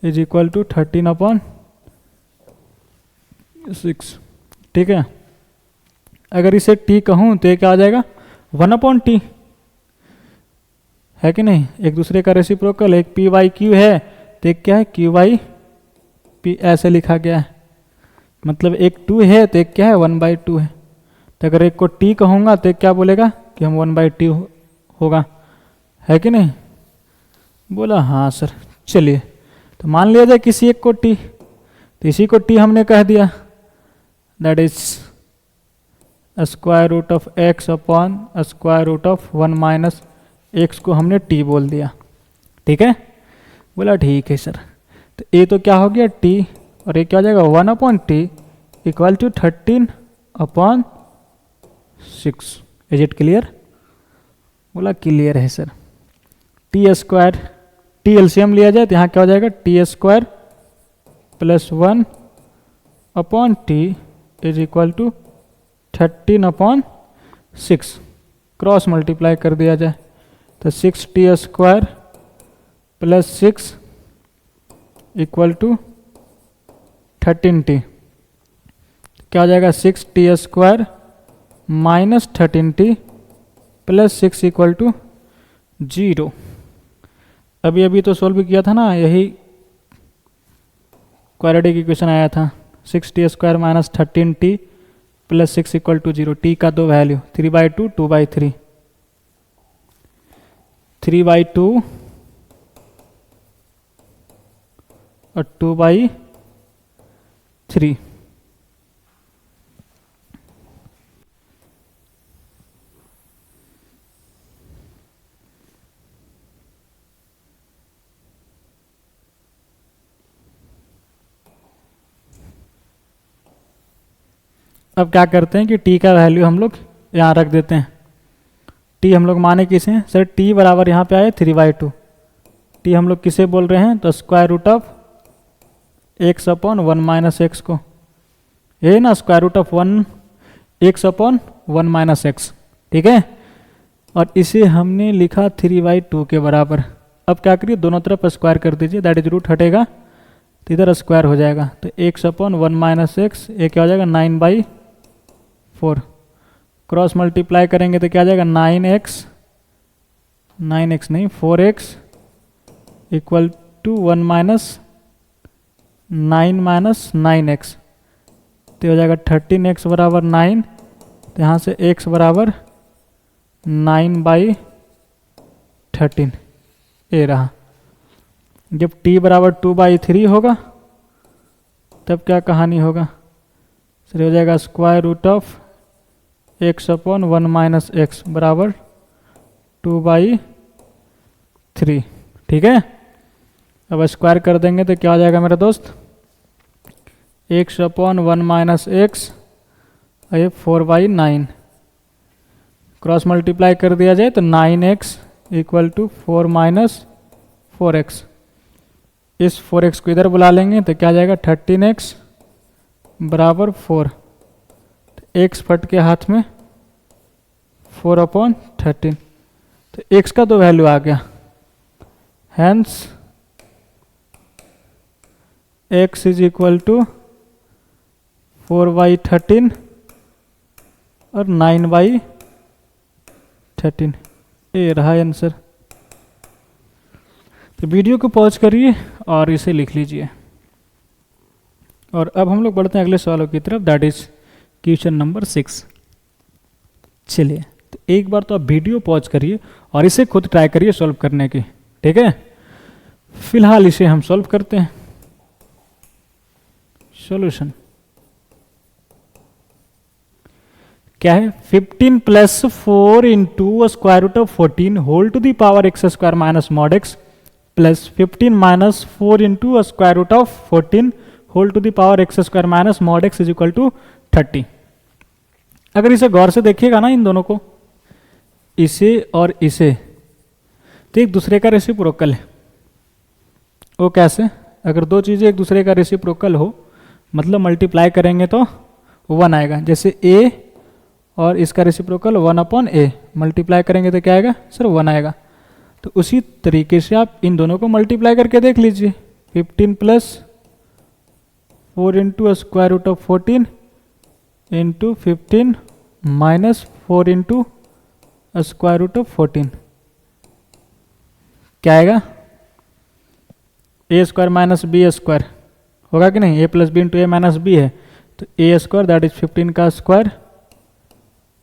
[SPEAKER 1] is equal to 13/6। ठीक है, अगर इसे t कहूँ तो ये क्या आ जाएगा 1/t, है कि नहीं? एक दूसरे का रेसिप्रोकल, एक पी वाई क्यू है तो एक क्या है क्यू वाई पी, ऐसे लिखा गया है। मतलब एक 2 है तो एक क्या है 1/2 है। तो अगर एक को t कहूँगा तो एक क्या बोलेगा कि हम 1/t होगा, है कि नहीं? बोला हाँ सर। चलिए तो मान लिया जाए किसी एक को t, तो इसी को t हमने कह दिया, that is square root of x upon square root of 1 minus x को हमने t बोल दिया। ठीक है, बोला ठीक है सर। तो ये तो क्या हो गया t, और ये क्या हो जाएगा 1/t equal to 13/6। Is it clear? बोला क्लियर है sir. T square, T LCM लिया जाए तो यहाँ क्या हो जाएगा, T square plus 1 upon T is equal to 13/6। Cross multiply कर दिया जाए तो 6t² plus 6 equal to 13t। क्या हो जाएगा? 6t² minus 13t plus 6 equal to 0। अभी अभी तो सोल्व किया था ना, यही क्वाड्रेटिक इक्वेशन आया था। 6t² minus 13t plus 6 equal to 0। T का दो वैल्यू 3/2, 2/3, 3/2 और 2/3। अब क्या करते हैं कि t का वैल्यू हम लोग यहाँ रख देते हैं। t हम लोग माने किसे हैं? सर t बराबर यहाँ पे आए 3/2। t हम लोग किसे बोल रहे हैं? तो square root of x upon 1 minus x को, ये ना square root of 1 x upon 1 minus x, ठीक है। और इसे हमने लिखा 3/2 के बराबर। अब क्या करिए, दोनों तरफ स्क्वायर कर दीजिए, दैट इज रूट हटेगा तो इधर स्क्वायर हो जाएगा। तो x अपॉन 1 माइनस एक्स, ये क्या हो जाएगा? 9/4। क्रॉस मल्टीप्लाई करेंगे तो क्या आ जाएगा? 9x नहीं 4x equal to 1 minus 9 minus 9x, तो हो जाएगा 13x बराबर 9। तो यहाँ से x बराबर 9/13 ये रहा। जब t बराबर 2/3 होगा तब क्या कहानी होगा? सर हो जाएगा square root of x upon 1 minus x बराबर 2/3, ठीक है। अब स्क्वायर कर देंगे तो क्या हो जाएगा मेरा दोस्त? x अपॉन 1 माइनस एक्स, ये 4/9। क्रॉस मल्टीप्लाई कर दिया जाए तो 9x equal to 4 minus 4x। इस 4x को इधर बुला लेंगे तो क्या आ जाएगा? 13x बराबर 4। तो x फट के हाथ में 4/13। तो x का दो वैल्यू आ गया, hence x is equal to 4/13 और 9/13। ये रहा आंसर। तो वीडियो को पॉज करिए और इसे लिख लीजिए। और अब हम लोग बढ़ते हैं अगले सवालों की तरफ, दैट इज क्वेश्चन नंबर 6। चलिए, तो एक बार तो आप वीडियो पॉज करिए और इसे खुद ट्राई करिए सॉल्व करने की, ठीक है। फिलहाल इसे हम सॉल्व करते हैं। सॉल्यूशन क्या है? 15 plus 4 into square root of 14 whole to the power x square minus mod x plus 15 minus 4 into square root of 14 whole to the power x square minus mod x is equal to 30। अगर इसे गौर से देखिएगा ना, इन दोनों को, इसे और इसे, तो एक दूसरे का रेसिप्रोकल है। वो कैसे? अगर दो चीजें एक दूसरे का रेसिप्रोकल हो, मतलब मल्टीप्लाई करेंगे तो 1 आएगा। जैसे a और इसका रेसिप्रोकल 1/a, मल्टीप्लाई करेंगे तो क्या आएगा? सर 1 आएगा। तो उसी तरीके से आप इन दोनों को मल्टीप्लाई करके देख लीजिए। 15 plus 4 into square root of 14 into 15 minus 4 into square root of 14, क्या आएगा? A square minus b square होगा कि नहीं? a plus B into a minus b है, तो ए स्क्वायर दैट इज 15 का square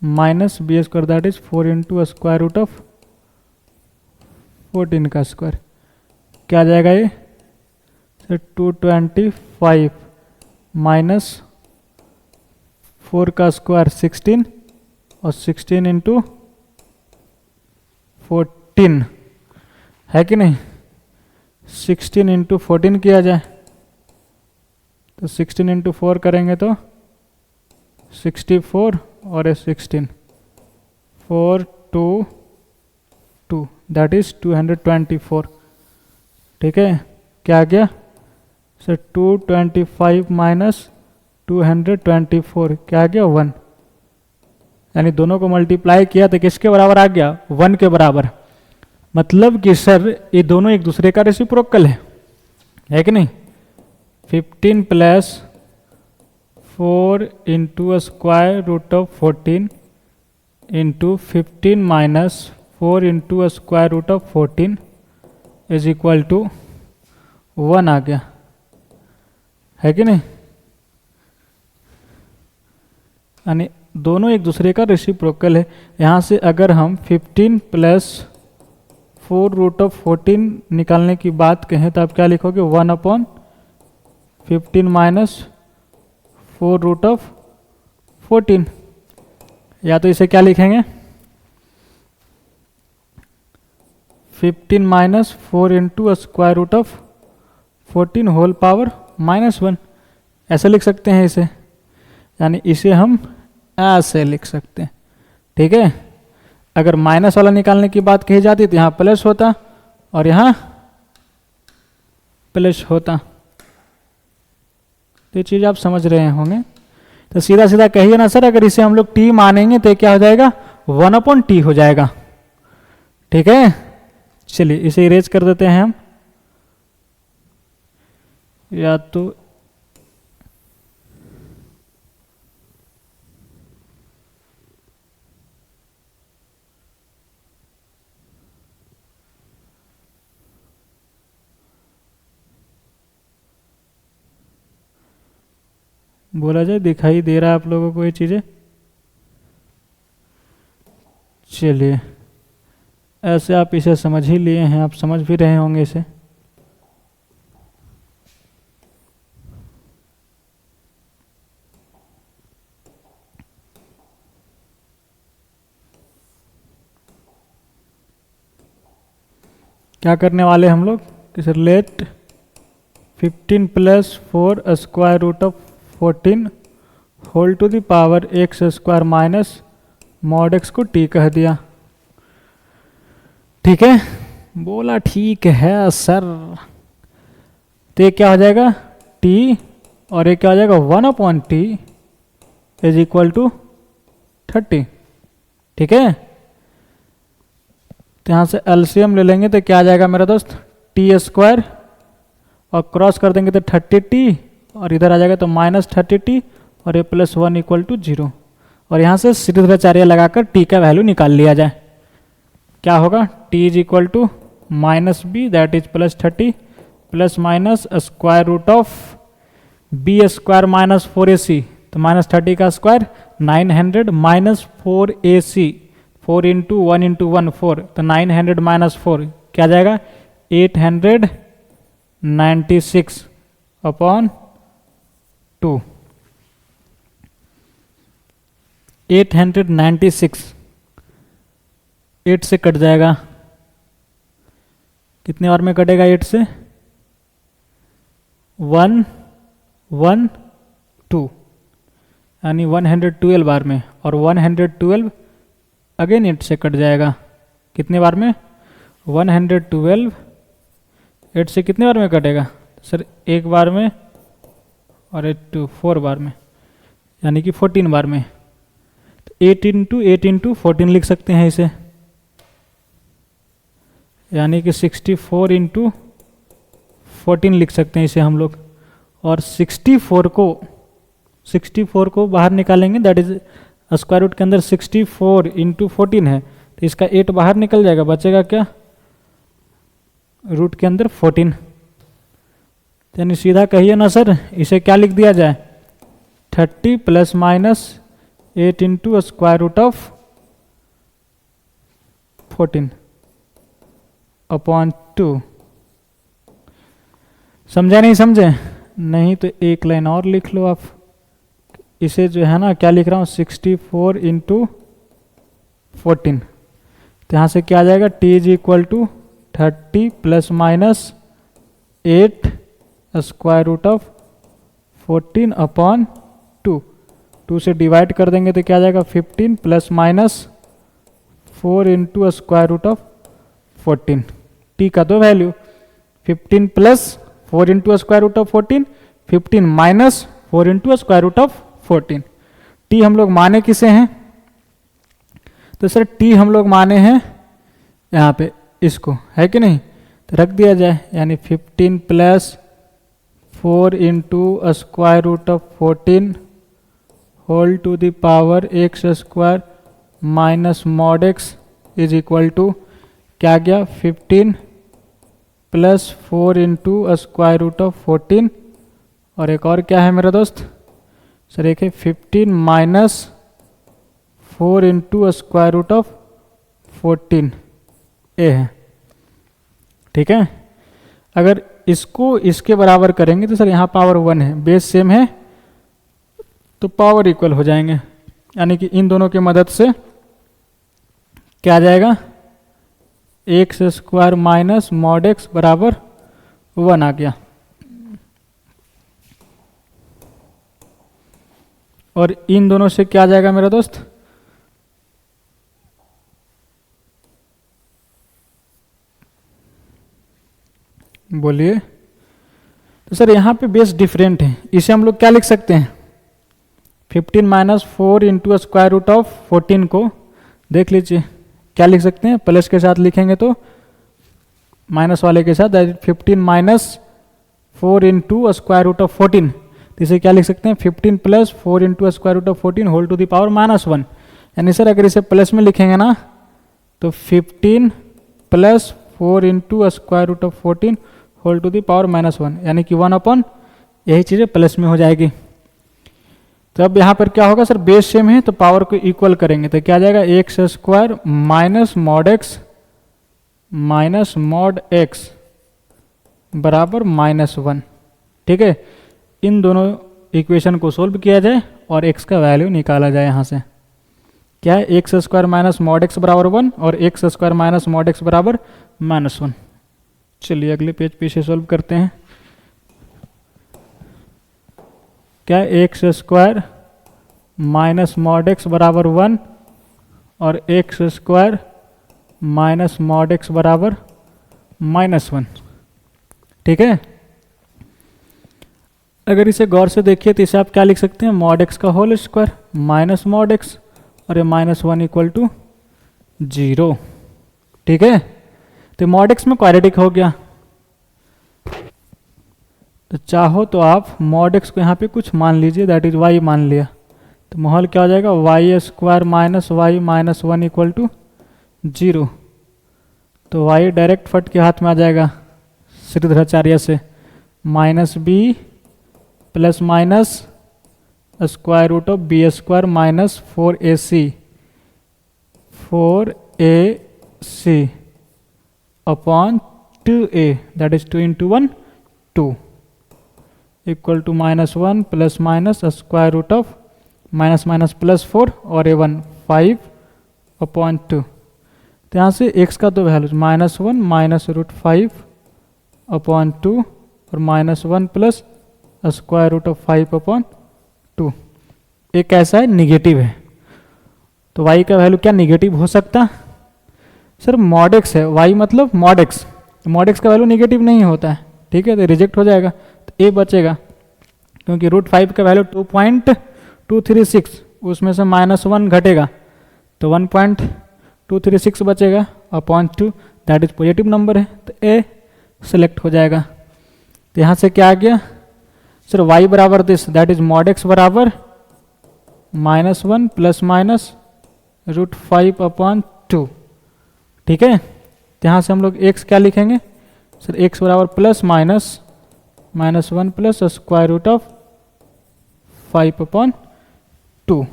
[SPEAKER 1] minus b square that is 4 into square root of 14 का square. क्या आ जाएगा ये? सर 225 माइनस 4 का स्क्वायर 16 और 16 इंटू 14 है कि नहीं? 16 इंटू 14 किया जाए तो 16 इंटू 4 करेंगे तो 64 और 16 4 2 2 दैट इज 224, ठीक है। क्या आ गया? सर 225 माइनस 224 क्या आ गया 1, यानी दोनों को मल्टीप्लाई किया तो किसके बराबर आ गया 1 के बराबर। मतलब कि सर ये दोनों एक दूसरे का रेसिप्रोकल है कि नहीं। 15 plus 4 into square root of 14 into 15 minus 4 into square root of 14 is equal to 1 आ गया, है कि नहीं। यानी दोनों एक दूसरे का रेसिप्रोकल है। यहाँ से अगर हम 15 प्लस 4 रूट ऑफ 14 निकालने की बात कहें तो आप क्या लिखोगे 1/15 माइनस 4 रूट ऑफ 14, या तो इसे क्या लिखेंगे 15 minus 4 into square root of 14 whole power -1, ऐसे लिख सकते हैं इसे। यानी इसे हम ऐसे लिख सकते हैं, ठीक है। अगर माइनस वाला निकालने की बात कही जाती तो यहाँ प्लस होता और यहाँ प्लस होता। तो ये चीज़ आप समझ रहे होंगे। तो सीधा सीधा कहिए ना सर, अगर इसे हम लोग t मानेंगे तो क्या हो जाएगा 1/t हो जाएगा, ठीक है। चलिए इसे इरेज कर देते हैं हम, या तो बोला जाए, दिखाई दे रहा है आप लोगों को ये चीज़ें। चलिए ऐसे आप इसे समझ ही लिए हैं, आप समझ भी रहे होंगे इसे। क्या करने वाले हम लोग कि sir let 15 plus 4 square root of 14 whole to the power x square minus mod x को t कह दिया, ठीक है। बोला ठीक है सर। तो ये क्या हो जाएगा t और ये क्या हो जाएगा 1/t इज इक्वल टू 30, ठीक है। तो यहाँ से एलसीएम ले लेंगे तो क्या आ जाएगा मेरा दोस्त टी स्क्वायर, और क्रॉस कर देंगे तो 30t, और इधर आ जाएगा तो -30t, और ये +1 इक्वल टू 0। और यहाँ से सीधाचार्य लगाकर t का वैल्यू निकाल लिया जाए। क्या होगा t is equal to -b that is +30 plus minus square root of b square minus 4ac, तो -30 का square 900 minus 4ac, 4 into 1 into 1 4, तो 900 माइनस 4 क्या जाएगा 896/2, 896 8 से कट जाएगा। कितने बार में कटेगा 8 से 1 1 2, यानी 112 बार में, और 112 अगेन 8 से कट जाएगा। कितने बार में 112 8 से कितने बार में कटेगा सर एक बार में, और 4 बार में, यानी कि 14 बार में। तो 8 इंटू 14 लिख सकते हैं इसे, यानी कि 64 इंटू 14 लिख सकते हैं इसे हम लोग। और 64 को बाहर निकालेंगे, दैट इज स्क्वायर रूट के अंदर 64 इंटू 14 है, तो इसका 8 बाहर निकल जाएगा, बचेगा क्या रूट के अंदर 14। यानी सीधा कहिए ना सर, इसे क्या लिख दिया जाए 30 plus minus 8 into square root of 14/2। समझे नहीं समझे? नहीं तो एक लाइन और लिख लो आप। इसे जो है ना क्या लिख रहा हूँ 64 इंटू 14, तो यहाँ से क्या आ जाएगा t is equal to 30 plus minus 8 square root of 14/2। 2 से डिवाइड कर देंगे तो क्या आ जाएगा 15 plus minus 4 into square root of 14। t का दो value 15 plus 4 into square root of 14, 15 minus 4 into square root of 14। T हम लोग माने किसे हैं? तो सर टी हम लोग माने हैं यहाँ पे इसको, है कि नहीं? तो रख दिया जाए, यानी 15 plus 4 into square root of 14 whole to the power x square minus mod x is equal to क्या गया? 15 plus 4 into square root of 14, और एक और क्या है मेरा दोस्त? सर एक है 15 minus 4 into square root of 14 a है, ठीक है। अगर इसको इसके बराबर करेंगे तो सर यहाँ पावर 1 है, बेस सेम है तो पावर इक्वल हो जाएंगे, यानी कि इन दोनों की मदद से क्या आ जाएगा? X square minus mod x बराबर 1 आ गया। और इन दोनों से क्या आ जाएगा मेरा दोस्त? बोलिए। तो सर यहाँ पे बेस डिफरेंट है, इसे हम लोग क्या लिख सकते हैं? 15 minus 4 into square root of 14 को देख लीजिए क्या लिख सकते हैं? प्लस के साथ लिखेंगे तो माइनस वाले के साथ 15 minus 4 into square root of 14, तो इसे क्या लिख सकते हैं? 15 plus 4 into square root of 14 whole to the power -1। यानी सर अगर इसे प्लस में लिखेंगे ना तो 15 plus 4 into square root of 14 whole to the power -1, यानी कि 1 अपॉन यही चीज़ें प्लस में हो जाएगी। तो अब यहाँ पर क्या होगा? सर बेस सेम है तो पावर को इक्वल करेंगे तो क्या आ जाएगा? X square minus mod x बराबर -1, ठीक है। इन दोनों इक्वेशन को सोल्व किया जाए और x का वैल्यू निकाला जाए। यहाँ से क्या है? X square minus mod x बराबर 1 और x square minus mod x बराबर -1। चलिए अगले पेज पे इसे सोल्व करते हैं। क्या है? X square minus mod x बराबर 1 और x square minus mod x बराबर -1, ठीक है। अगर इसे गौर से देखिए तो इसे आप क्या लिख सकते हैं? मॉड एक्स का whole square minus mod x, और ये -1 इक्वल टू 0, ठीक है। तो मॉड एक्स में क्वाड्रेटिक हो गया, तो चाहो तो आप मॉड एक्स को यहाँ पे कुछ मान लीजिए, दैट इज y मान लिया, तो माहौल क्या हो जाएगा? Y square minus y minus 1 equal to 0। तो y डायरेक्ट फट के हाथ में आ जाएगा श्रीधराचार्य से, minus B plus minus square root of B square minus 4ac upon 2a, that is 2 into 1 2 equal to -1 plus minus square root of minus minus plus 4 और a1 5 upon 2। तो यहाँ से x का दो वैल्यूज -1 माइनस रूट 5 अपॉन 2 और -1 plus square root of 5 upon 2। एक कैसा है? निगेटिव है, तो y का वैल्यू क्या निगेटिव हो सकता? सर मॉड एक्स है, y मतलब मॉड एक्स, मॉड एक्स का वैल्यू निगेटिव नहीं होता है, ठीक है। तो रिजेक्ट हो जाएगा, तो a बचेगा, क्योंकि रूट 5 का वैल्यू 2.236, उसमें से -1 घटेगा तो 1.236 बचेगा upon 2, that is positive number है, तो a सेलेक्ट हो जाएगा। तो यहाँ से क्या आ गया? सर y बराबर this, that is mod x बराबर -1 प्लस माइनस रूट 5 अपॉन 2, ठीक है। तो यहाँ से हम लोग x क्या लिखेंगे? सर x बराबर plus minus -1 plus square root of 5 upon 2,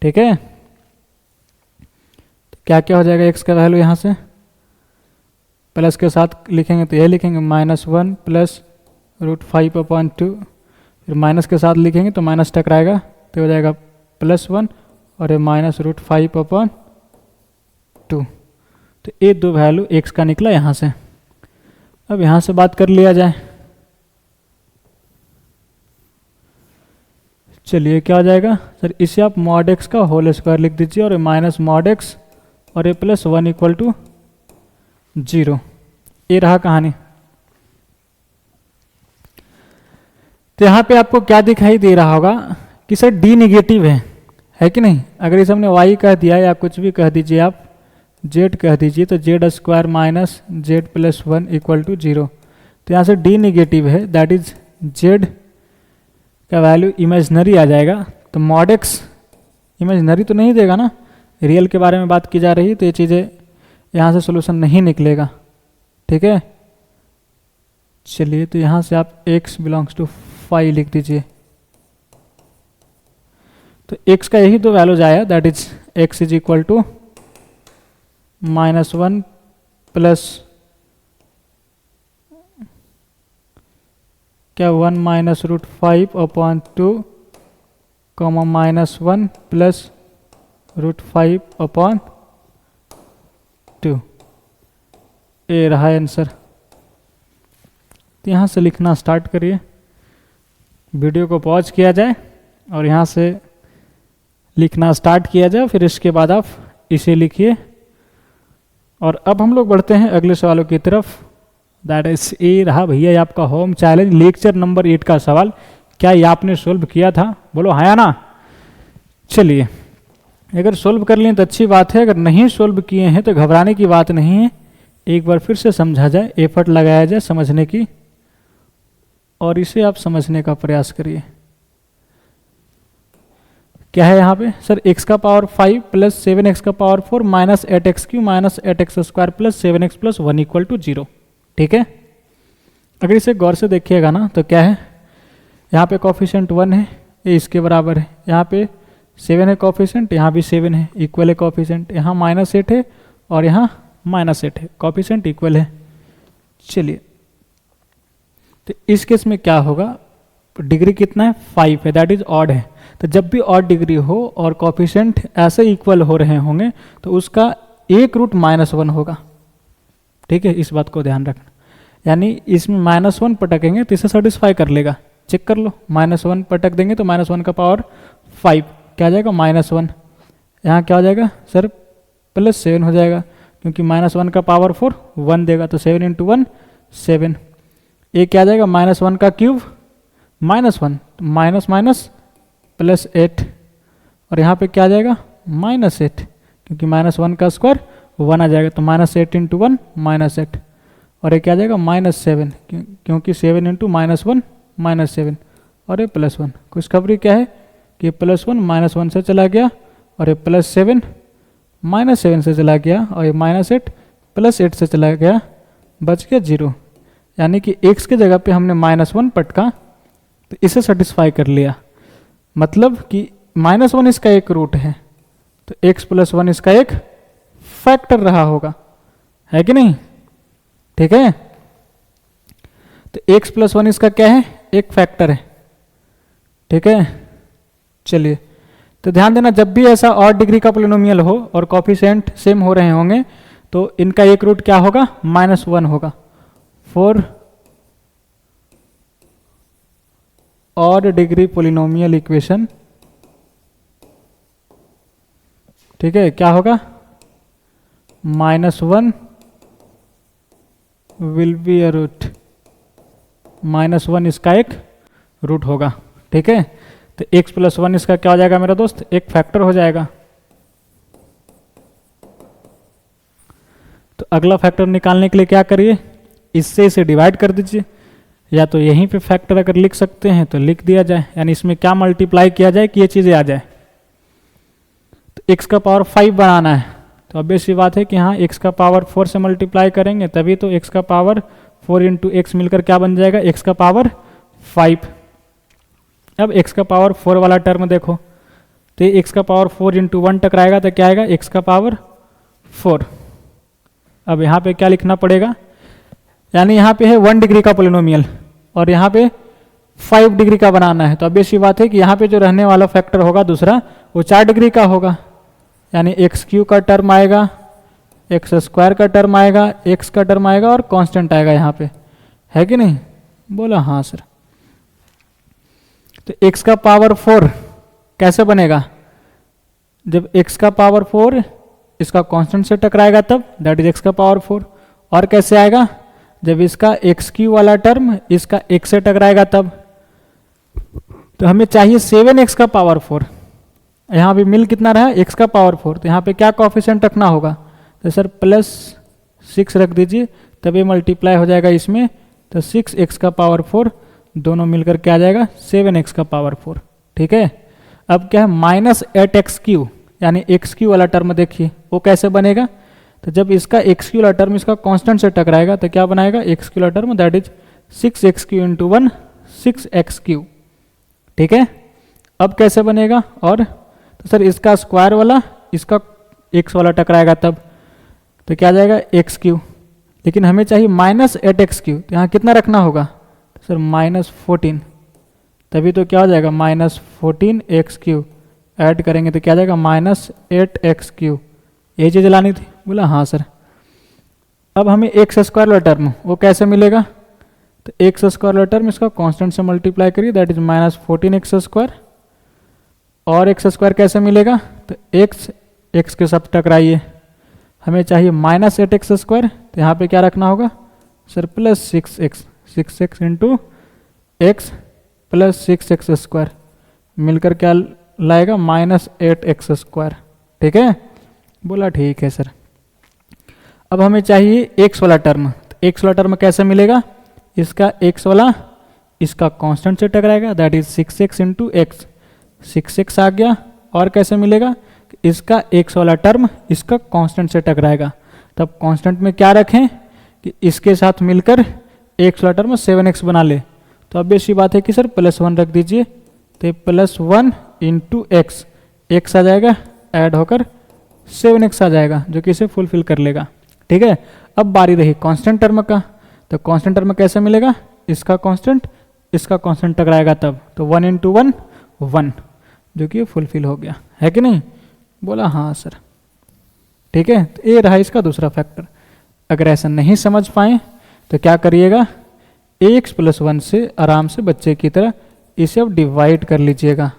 [SPEAKER 1] ठीक है। तो क्या क्या हो जाएगा? x का वैल्यू यहाँ से प्लस के साथ लिखेंगे तो ये लिखेंगे -1 प्लस रूट 5 अपॉन 2, फिर माइनस के साथ लिखेंगे तो माइनस टकराएगा तो हो जाएगा +1 और ये माइनस रूट 5 अपॉन 2। तो ये दो वैल्यू x का निकला यहाँ से। अब यहाँ से बात कर लिया जाए, चलिए क्या हो जाएगा? सर इसे आप मॉड एक्स का होल स्क्वायर लिख दीजिए और ये माइनस मॉड एक्स और ये +1 इक्वल टू 0। ये रहा कहानी। तो यहाँ पे आपको क्या दिखाई दे रहा होगा कि सर डी निगेटिव है कि नहीं। अगर इसे हमने वाई कह दिया या कुछ भी कह दीजिए, आप जेड कह दीजिए, तो z square minus z plus 1 equal to 0। तो यहाँ से डी निगेटिव है, दैट इज जेड का वैल्यू इमेजनरी आ जाएगा। तो मॉड एक्स इमेजनरी तो नहीं देगा ना, रियल के बारे में बात की जा रही है, तो ये चीज़ें यहाँ से सोल्यूशन नहीं निकलेगा, ठीक है। चलिए, तो यहाँ से आप x बिलोंग्स टू 5 लिख दीजिए। तो x का यही दो वैल्यूज आया, that is x is equal to -1 plus क्या 1 minus root 5 upon 2 comma -1 plus root 5 upon 2। ये रहा आंसर। तो यहाँ से लिखना स्टार्ट करिए, वीडियो को पॉज किया जाए और यहाँ से लिखना स्टार्ट किया जाए, फिर इसके बाद आप इसे लिखिए। और अब हम लोग बढ़ते हैं अगले सवालों की तरफ, दैट इज ए रहा भैया ये आपका होम चैलेंज लेक्चर नंबर 8 का सवाल। क्या ये आपने सोल्व किया था? बोलो हाँ या ना। चलिए, अगर सोल्व कर लें तो अच्छी बात है, अगर नहीं सोल्व किए हैं तो घबराने की बात नहीं है, एक बार फिर से समझा जाए, एफर्ट लगाया जाए समझने की, और इसे आप समझने का प्रयास करिए। क्या है यहाँ पे सर, x का पावर 5 प्लस 7x का power 4 minus 8x³ minus 8x² plus 7x plus 1 equal to 0, ठीक है। अगर इसे गौर से देखिएगा ना तो क्या है, यहाँ पे कॉफिशिएंट 1 है, ये इसके बराबर है, यहाँ पे 7 है कॉफिशिएंट, यहाँ भी 7 है, इक्वल है कॉफिशिएंट, यहाँ -8 है और यहाँ -8 है, कॉफिशिएंट इक्वल है। चलिए, तो इस केस में क्या होगा, डिग्री कितना है 5 है, दैट इज ऑड है। तो जब भी ऑड डिग्री हो और कॉफिशिएंट ऐसे इक्वल हो रहे होंगे तो उसका एक रूट -1 होगा, ठीक है, इस बात को ध्यान रखना। यानी इसमें -1 पटकेंगे तो इसे सेटिस्फाई कर लेगा, चेक कर लो, -1 पटक देंगे तो -1 का पावर 5 क्या आ जाएगा -1, यहाँ क्या हो जाएगा सर +7 हो जाएगा, क्योंकि -1 का पावर 4 1 देगा, तो 7 × 1 7। ये क्या आ जाएगा -1 का क्यूब -1 माइनस माइनस +8, और यहाँ पे क्या आ जाएगा -8, क्योंकि -1 का स्क्वायर 1 आ जाएगा, तो -8 × 1 -8, और ये क्या आ जाएगा -7, क्योंकि 7 × -1 -7, और ये +1। खुशखबरी क्या है कि +1 -1 से चला गया, और ये +7 -7 से चला गया, और ये -8 +8 से चला गया, बच गया 0। यानी कि x के जगह पे हमने -1 पटका तो इसे सेटिस्फाई कर लिया, मतलब कि -1 इसका एक रूट है, तो x + 1 इसका एक फैक्टर रहा होगा, है कि नहीं, ठीक है। तो x + 1 इसका क्या है, एक फैक्टर है, ठीक है। चलिए, तो ध्यान देना, जब भी ऐसा ऑड डिग्री का पोलिनोमियल हो और कॉफिशिएंट सेम हो रहे होंगे तो इनका एक रूट क्या होगा -1 होगा। For odd degree polynomial equation, ठीक है, क्या होगा -1 विल बी अ रूट, -1 इसका एक रूट होगा, ठीक है। तो x + 1 इसका क्या हो जाएगा मेरा दोस्त, एक फैक्टर हो जाएगा। तो अगला फैक्टर निकालने के लिए क्या करिए, इससे इसे डिवाइड कर दीजिए, या तो यहीं पे फैक्टर अगर लिख सकते हैं तो लिख दिया जाए, यानी इसमें क्या मल्टीप्लाई किया जाए कि ये चीज़ें आ जाए। तो x का पावर 5 बनाना है, तो ऑब्वियस सी बात है कि हाँ x का पावर 4 से मल्टीप्लाई करेंगे तभी तो x का पावर 4 × x मिलकर क्या बन जाएगा, x का पावर 5। अब x का पावर 4 वाला टर्म देखो, तो x का पावर 4 × 1 टकराएगा तो क्या आएगा, x का पावर 4। अब यहाँ पे क्या लिखना पड़ेगा, यानी यहाँ पे है 1 डिग्री का पोलिनोमियल और यहाँ पे 5 डिग्री का बनाना है, तो अब ऐसी बात है कि यहाँ पे जो रहने वाला फैक्टर होगा दूसरा वो 4 डिग्री का होगा, यानी x³ का टर्म आएगा, x² का टर्म आएगा, x का टर्म आएगा और कांस्टेंट आएगा यहाँ पे, है कि नहीं, बोला हाँ सर। तो x का पावर 4 कैसे बनेगा, जब x का पावर 4 इसका कांस्टेंट से टकराएगा तब, दैट इज x का पावर 4, और कैसे आएगा, जब इसका x³ वाला टर्म इसका x से टकराएगा तब, तो हमें चाहिए 7x का पावर 4। यहाँ भी मिल कितना रहा, x का पावर 4, तो यहाँ पे क्या कोफिशिएंट रखना होगा, तो सर +6 रख दीजिए, तभी मल्टीप्लाई हो जाएगा इसमें, तो 6x का पावर 4 दोनों मिलकर क्या आ जाएगा 7x का पावर 4। ठीक है, अब क्या है -8x3, यानी x3 वाला टर्म देखिए वो कैसे बनेगा, तो जब इसका x3 वाला टर्म इसका कांस्टेंट से टकराएगा तो क्या बनाएगा x3 वाला term, that is 6x3 into 1 6x3। ठीक है, अब कैसे बनेगा, और तो सर इसका स्क्वायर वाला इसका x वाला टकराएगा तब, तो क्या आ जाएगा x3, लेकिन हमें चाहिए -8x3, तो यहाँ कितना रखना होगा, तो सर -14, तभी तो क्या हो जाएगा -14x3, ऐड करेंगे तो क्या आ जाएगा -8x3। यही चीज़ लानी थी, बोला हाँ सर। अब हमें x² वाला टर्म वो कैसे मिलेगा, तो x² वाला टर्म इसका कांस्टेंट से मल्टीप्लाई करिए, दैट इज -14x², और x² कैसे मिलेगा, तो x के साथ टकराइए, हमें चाहिए -8x², तो यहाँ पे क्या रखना होगा sir +6x into x plus 6x² मिलकर क्या लाएगा -8x²। ठीक है, बोला ठीक है सर। अब हमें चाहिए x वाला टर्म, तो x वाला टर्म कैसे मिलेगा, इसका x वाला इसका कांस्टेंट से टकराएगा, that is 6x into x, 6x आ गया, और कैसे मिलेगा, इसका x वाला टर्म इसका कांस्टेंट से टकराएगा, तब कांस्टेंट में क्या रखें कि इसके साथ मिलकर x वाला टर्म 7x बना ले, तो अब ऐसी बात है कि सर +1 रख दीजिए, तो +1 इंटू x आ जाएगा, ऐड होकर 7x आ जाएगा, जो कि इसे फुलफिल कर लेगा। ठीक है, अब बारी रही कांस्टेंट टर्म का, तो कांस्टेंट टर्म कैसे मिलेगा, इसका कांस्टेंट टकराएगा तब, तो 1 इंटू 1 1, जो कि फुलफिल हो गया है कि नहीं, बोला हाँ सर। ठीक है, तो ये रहा इसका दूसरा फैक्टर। अगर ऐसा नहीं समझ पाए तो क्या करिएगा, x+1 से आराम से बच्चे की तरह इसे अब डिवाइड कर लीजिएगा।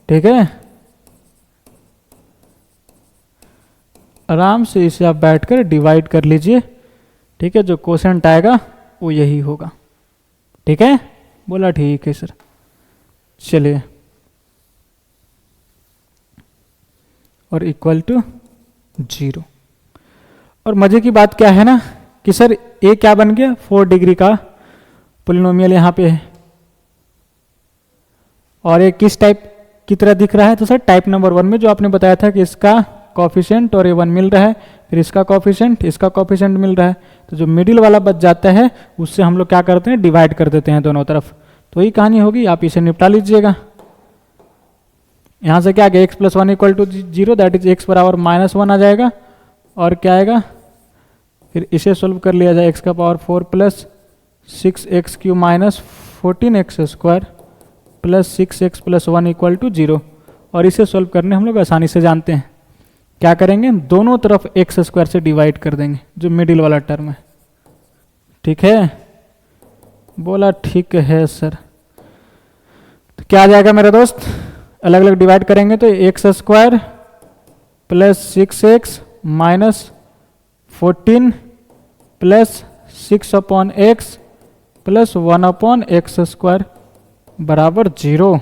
[SPEAKER 1] ठीक है, आराम से इसे आप बैठकर डिवाइड कर लीजिए। ठीक है, जो क्वोशंट आएगा वो यही होगा। ठीक है, बोला ठीक है सर। चलिए, और इक्वल टू 0। और मजे की बात क्या है ना कि सर ये क्या बन गया, 4 डिग्री का पोलिनोमियल यहाँ पे है, और ये किस टाइप की तरह दिख रहा है, तो सर टाइप नंबर 1 में जो आपने बताया था कि इसका कॉफिशिएंट और A1 मिल रहा है, फिर इसका कॉफिशिएंट मिल रहा है, तो जो मिडिल वाला बच जाता है उससे हम लोग क्या करते हैं, डिवाइड कर देते हैं दोनों तरफ। तो वही कहानी होगी, आप इसे निपटा लीजिएगा। यहाँ से क्या आ गया, x+1 equal to 0, that is x बराबर -1 आ जाएगा, और क्या आएगा, फिर इसे सोल्व कर लिया जाए, x का power 4 plus 6x³ minus 14x² plus 6x plus 1 equal to 0। और इसे सोल्व करने हम लोग आसानी से जानते हैं, क्या करेंगे, दोनों तरफ x² से डिवाइड कर देंगे, जो मिडिल वाला टर्म है। ठीक है, बोला ठीक है सर। तो क्या आ जाएगा मेरे दोस्त, अलग अलग डिवाइड करेंगे तो x² plus 6x minus 14 plus 6/x plus 1/x² बराबर 0।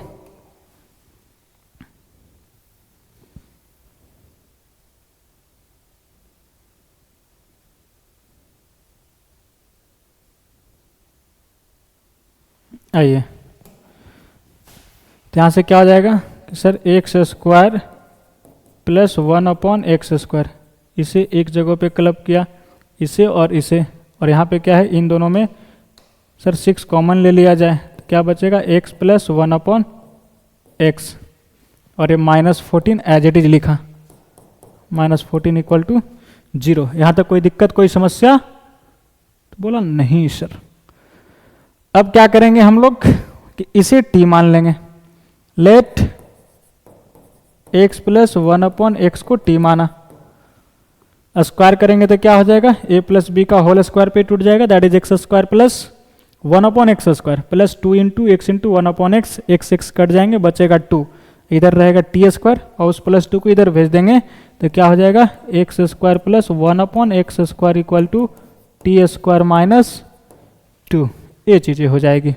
[SPEAKER 1] आइए, तो यहाँ से क्या हो जाएगा कि सर x² प्लस 1/x², इसे एक जगह पे क्लब किया, इसे और इसे, और यहाँ पे क्या है, इन दोनों में सर 6 कॉमन ले लिया जाए, तो क्या बचेगा x प्लस 1/x, और ये -14 एज इट इज लिखा, -14 इक्वल टू 0। यहाँ तक कोई दिक्कत, कोई समस्या, तो बोला नहीं सर। अब क्या करेंगे हम लोग कि इसे t मान लेंगे, लेट x प्लस 1/x को t माना, स्क्वायर करेंगे तो क्या हो जाएगा, a प्लस बी का होल स्क्वायर पे टूट जाएगा, that is x² plus 1/x² plus 2 into x into 1/x, x cut जाएंगे, बचेगा 2, इधर रहेगा t² और उस प्लस 2 को इधर भेज देंगे तो क्या हो जाएगा, x² plus 1/x² equal to t² minus 2, ये चीजें हो जाएगी।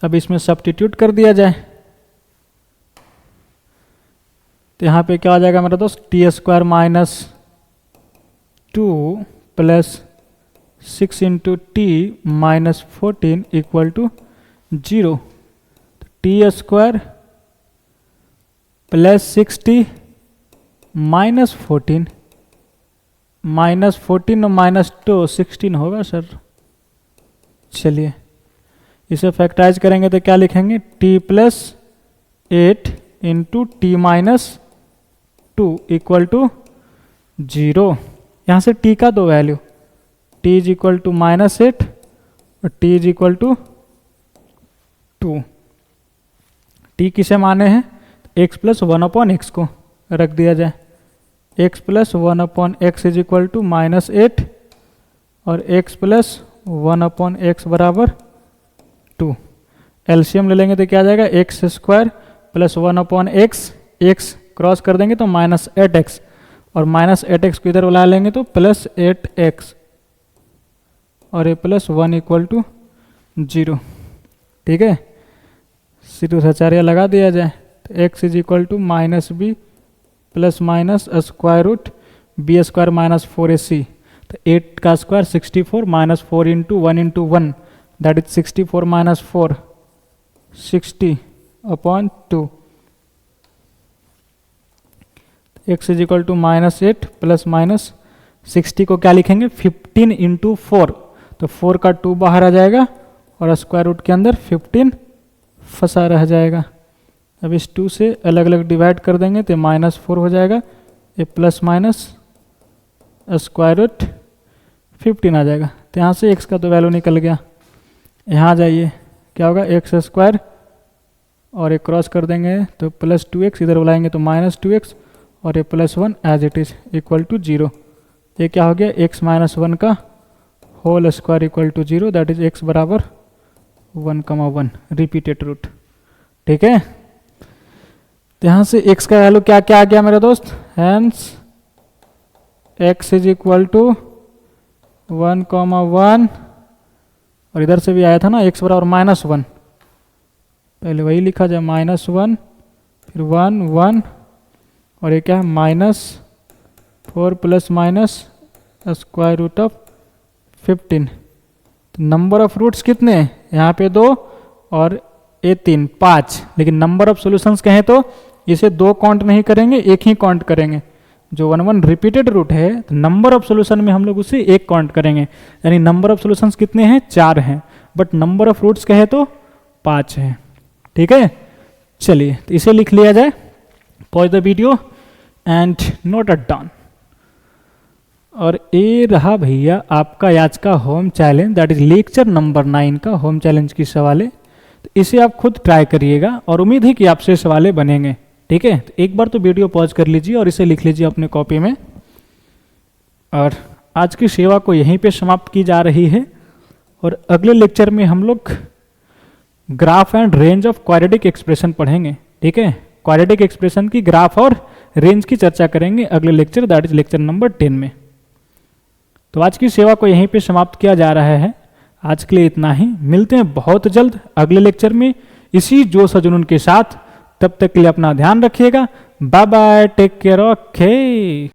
[SPEAKER 1] अब इसमें सब्स्टिट्यूट कर दिया जाए तो यहाँ पे क्या आ जाएगा मेरा दोस्त, t square minus 2 plus 6 into T minus 14 equal to 0। T square plus 6t minus 14 और माइनस 2 16 होगा सर। चलिए इसे फैक्टराइज करेंगे तो क्या लिखेंगे, t plus 8 into T minus 2 equal to 0। यहाँ से t का दो value, t is equal to minus 8 और t is equal to 2। t किसे माने हैं, x प्लस 1/x को रख दिया जाए, x plus 1/x is equal to minus 8 और x प्लस 1/x बराबर 2। एलसीएम ले लेंगे तो क्या आ जाएगा, X square plus 1/x, x cross कर देंगे तो माइनस 8x और माइनस 8x को इधर बुला लेंगे तो प्लस 8x और ये प्लस 1 इक्वल टू 0। ठीक है, सीधे आचार्य लगा दिया जाए तो x is equal to minus B plus minus square root b square minus 4ac। तो 8 का square 64 minus 4 into 1 that is 64 minus 4 60/2। x is equal to minus 8 plus minus 60 को क्या लिखेंगे, 15 इंटू 4, तो 4 का 2 बाहर आ जाएगा और स्क्वायर रूट के अंदर 15 फंसा रह जाएगा। अब इस 2 से अलग अलग डिवाइड कर देंगे तो माइनस 4 हो जाएगा, ये प्लस माइनस स्क्वायर रूट 15 आ जाएगा। तो यहाँ से x का तो वैल्यू निकल गया। यहाँ जाइए क्या होगा, एक्स स्क्वायर और एक क्रॉस कर देंगे तो प्लस 2x, इधर बुलाएंगे तो माइनस 2x और ये plus 1 as it is equal to 0। ये क्या हो गया, x माइनस 1 का whole square equal to 0 that is x बराबर 1,1 रिपीटेड रूट। ठीक है, तो यहाँ से x का वैल्यू क्या क्या आ गया मेरे दोस्त, hence x is equal to 1,1 और इधर से भी आया था ना x बराबर माइनस 1, पहले वही लिखा जाए -1 फिर 1 और ये क्या है -4 plus minus square root of 15। तो नंबर ऑफ रूट्स कितने हैं यहाँ पे 2 और ये 3 5, लेकिन नंबर ऑफ सॉल्यूशंस कहें तो इसे 2 काउंट नहीं करेंगे, एक ही काउंट करेंगे। जो 1 रिपीटेड रूट है तो नंबर ऑफ सॉल्यूशन में हम लोग उसे 1 काउंट करेंगे, यानी नंबर ऑफ सॉल्यूशंस कितने हैं 4 हैं, बट नंबर ऑफ रूट्स कहे तो 5 हैं। ठीक है, चलिए तो इसे लिख लिया जाए, pause the video and note it down. और ये रहा भैया आपका आज का home challenge, that is lecture number 9 का होम चैलेंज की सवालें। तो इसे आप खुद ट्राई करिएगा और उम्मीद है कि आपसे सवालें बनेंगे। ठीक है, तो एक बार तो वीडियो पॉज कर लीजिए और इसे लिख लीजिए अपने कॉपी में। और आज की सेवा को यहीं पे समाप्त की जा रही है और अगले लेक्चर में हम लोग graph and range of quadratic expression पढ़ेंगे। ठीक है, क्वाड्रेटिक एक्सप्रेशन की ग्राफ और रेंज की चर्चा करेंगे अगले lecture, that is lecture number 10 में। तो आज की सेवा को यहीं पे समाप्त किया जा रहा है। आज के लिए इतना ही, मिलते हैं बहुत जल्द अगले लेक्चर में इसी जोश और जुनून के साथ। तब तक के लिए अपना ध्यान रखिएगा। Bye bye, take care, okay.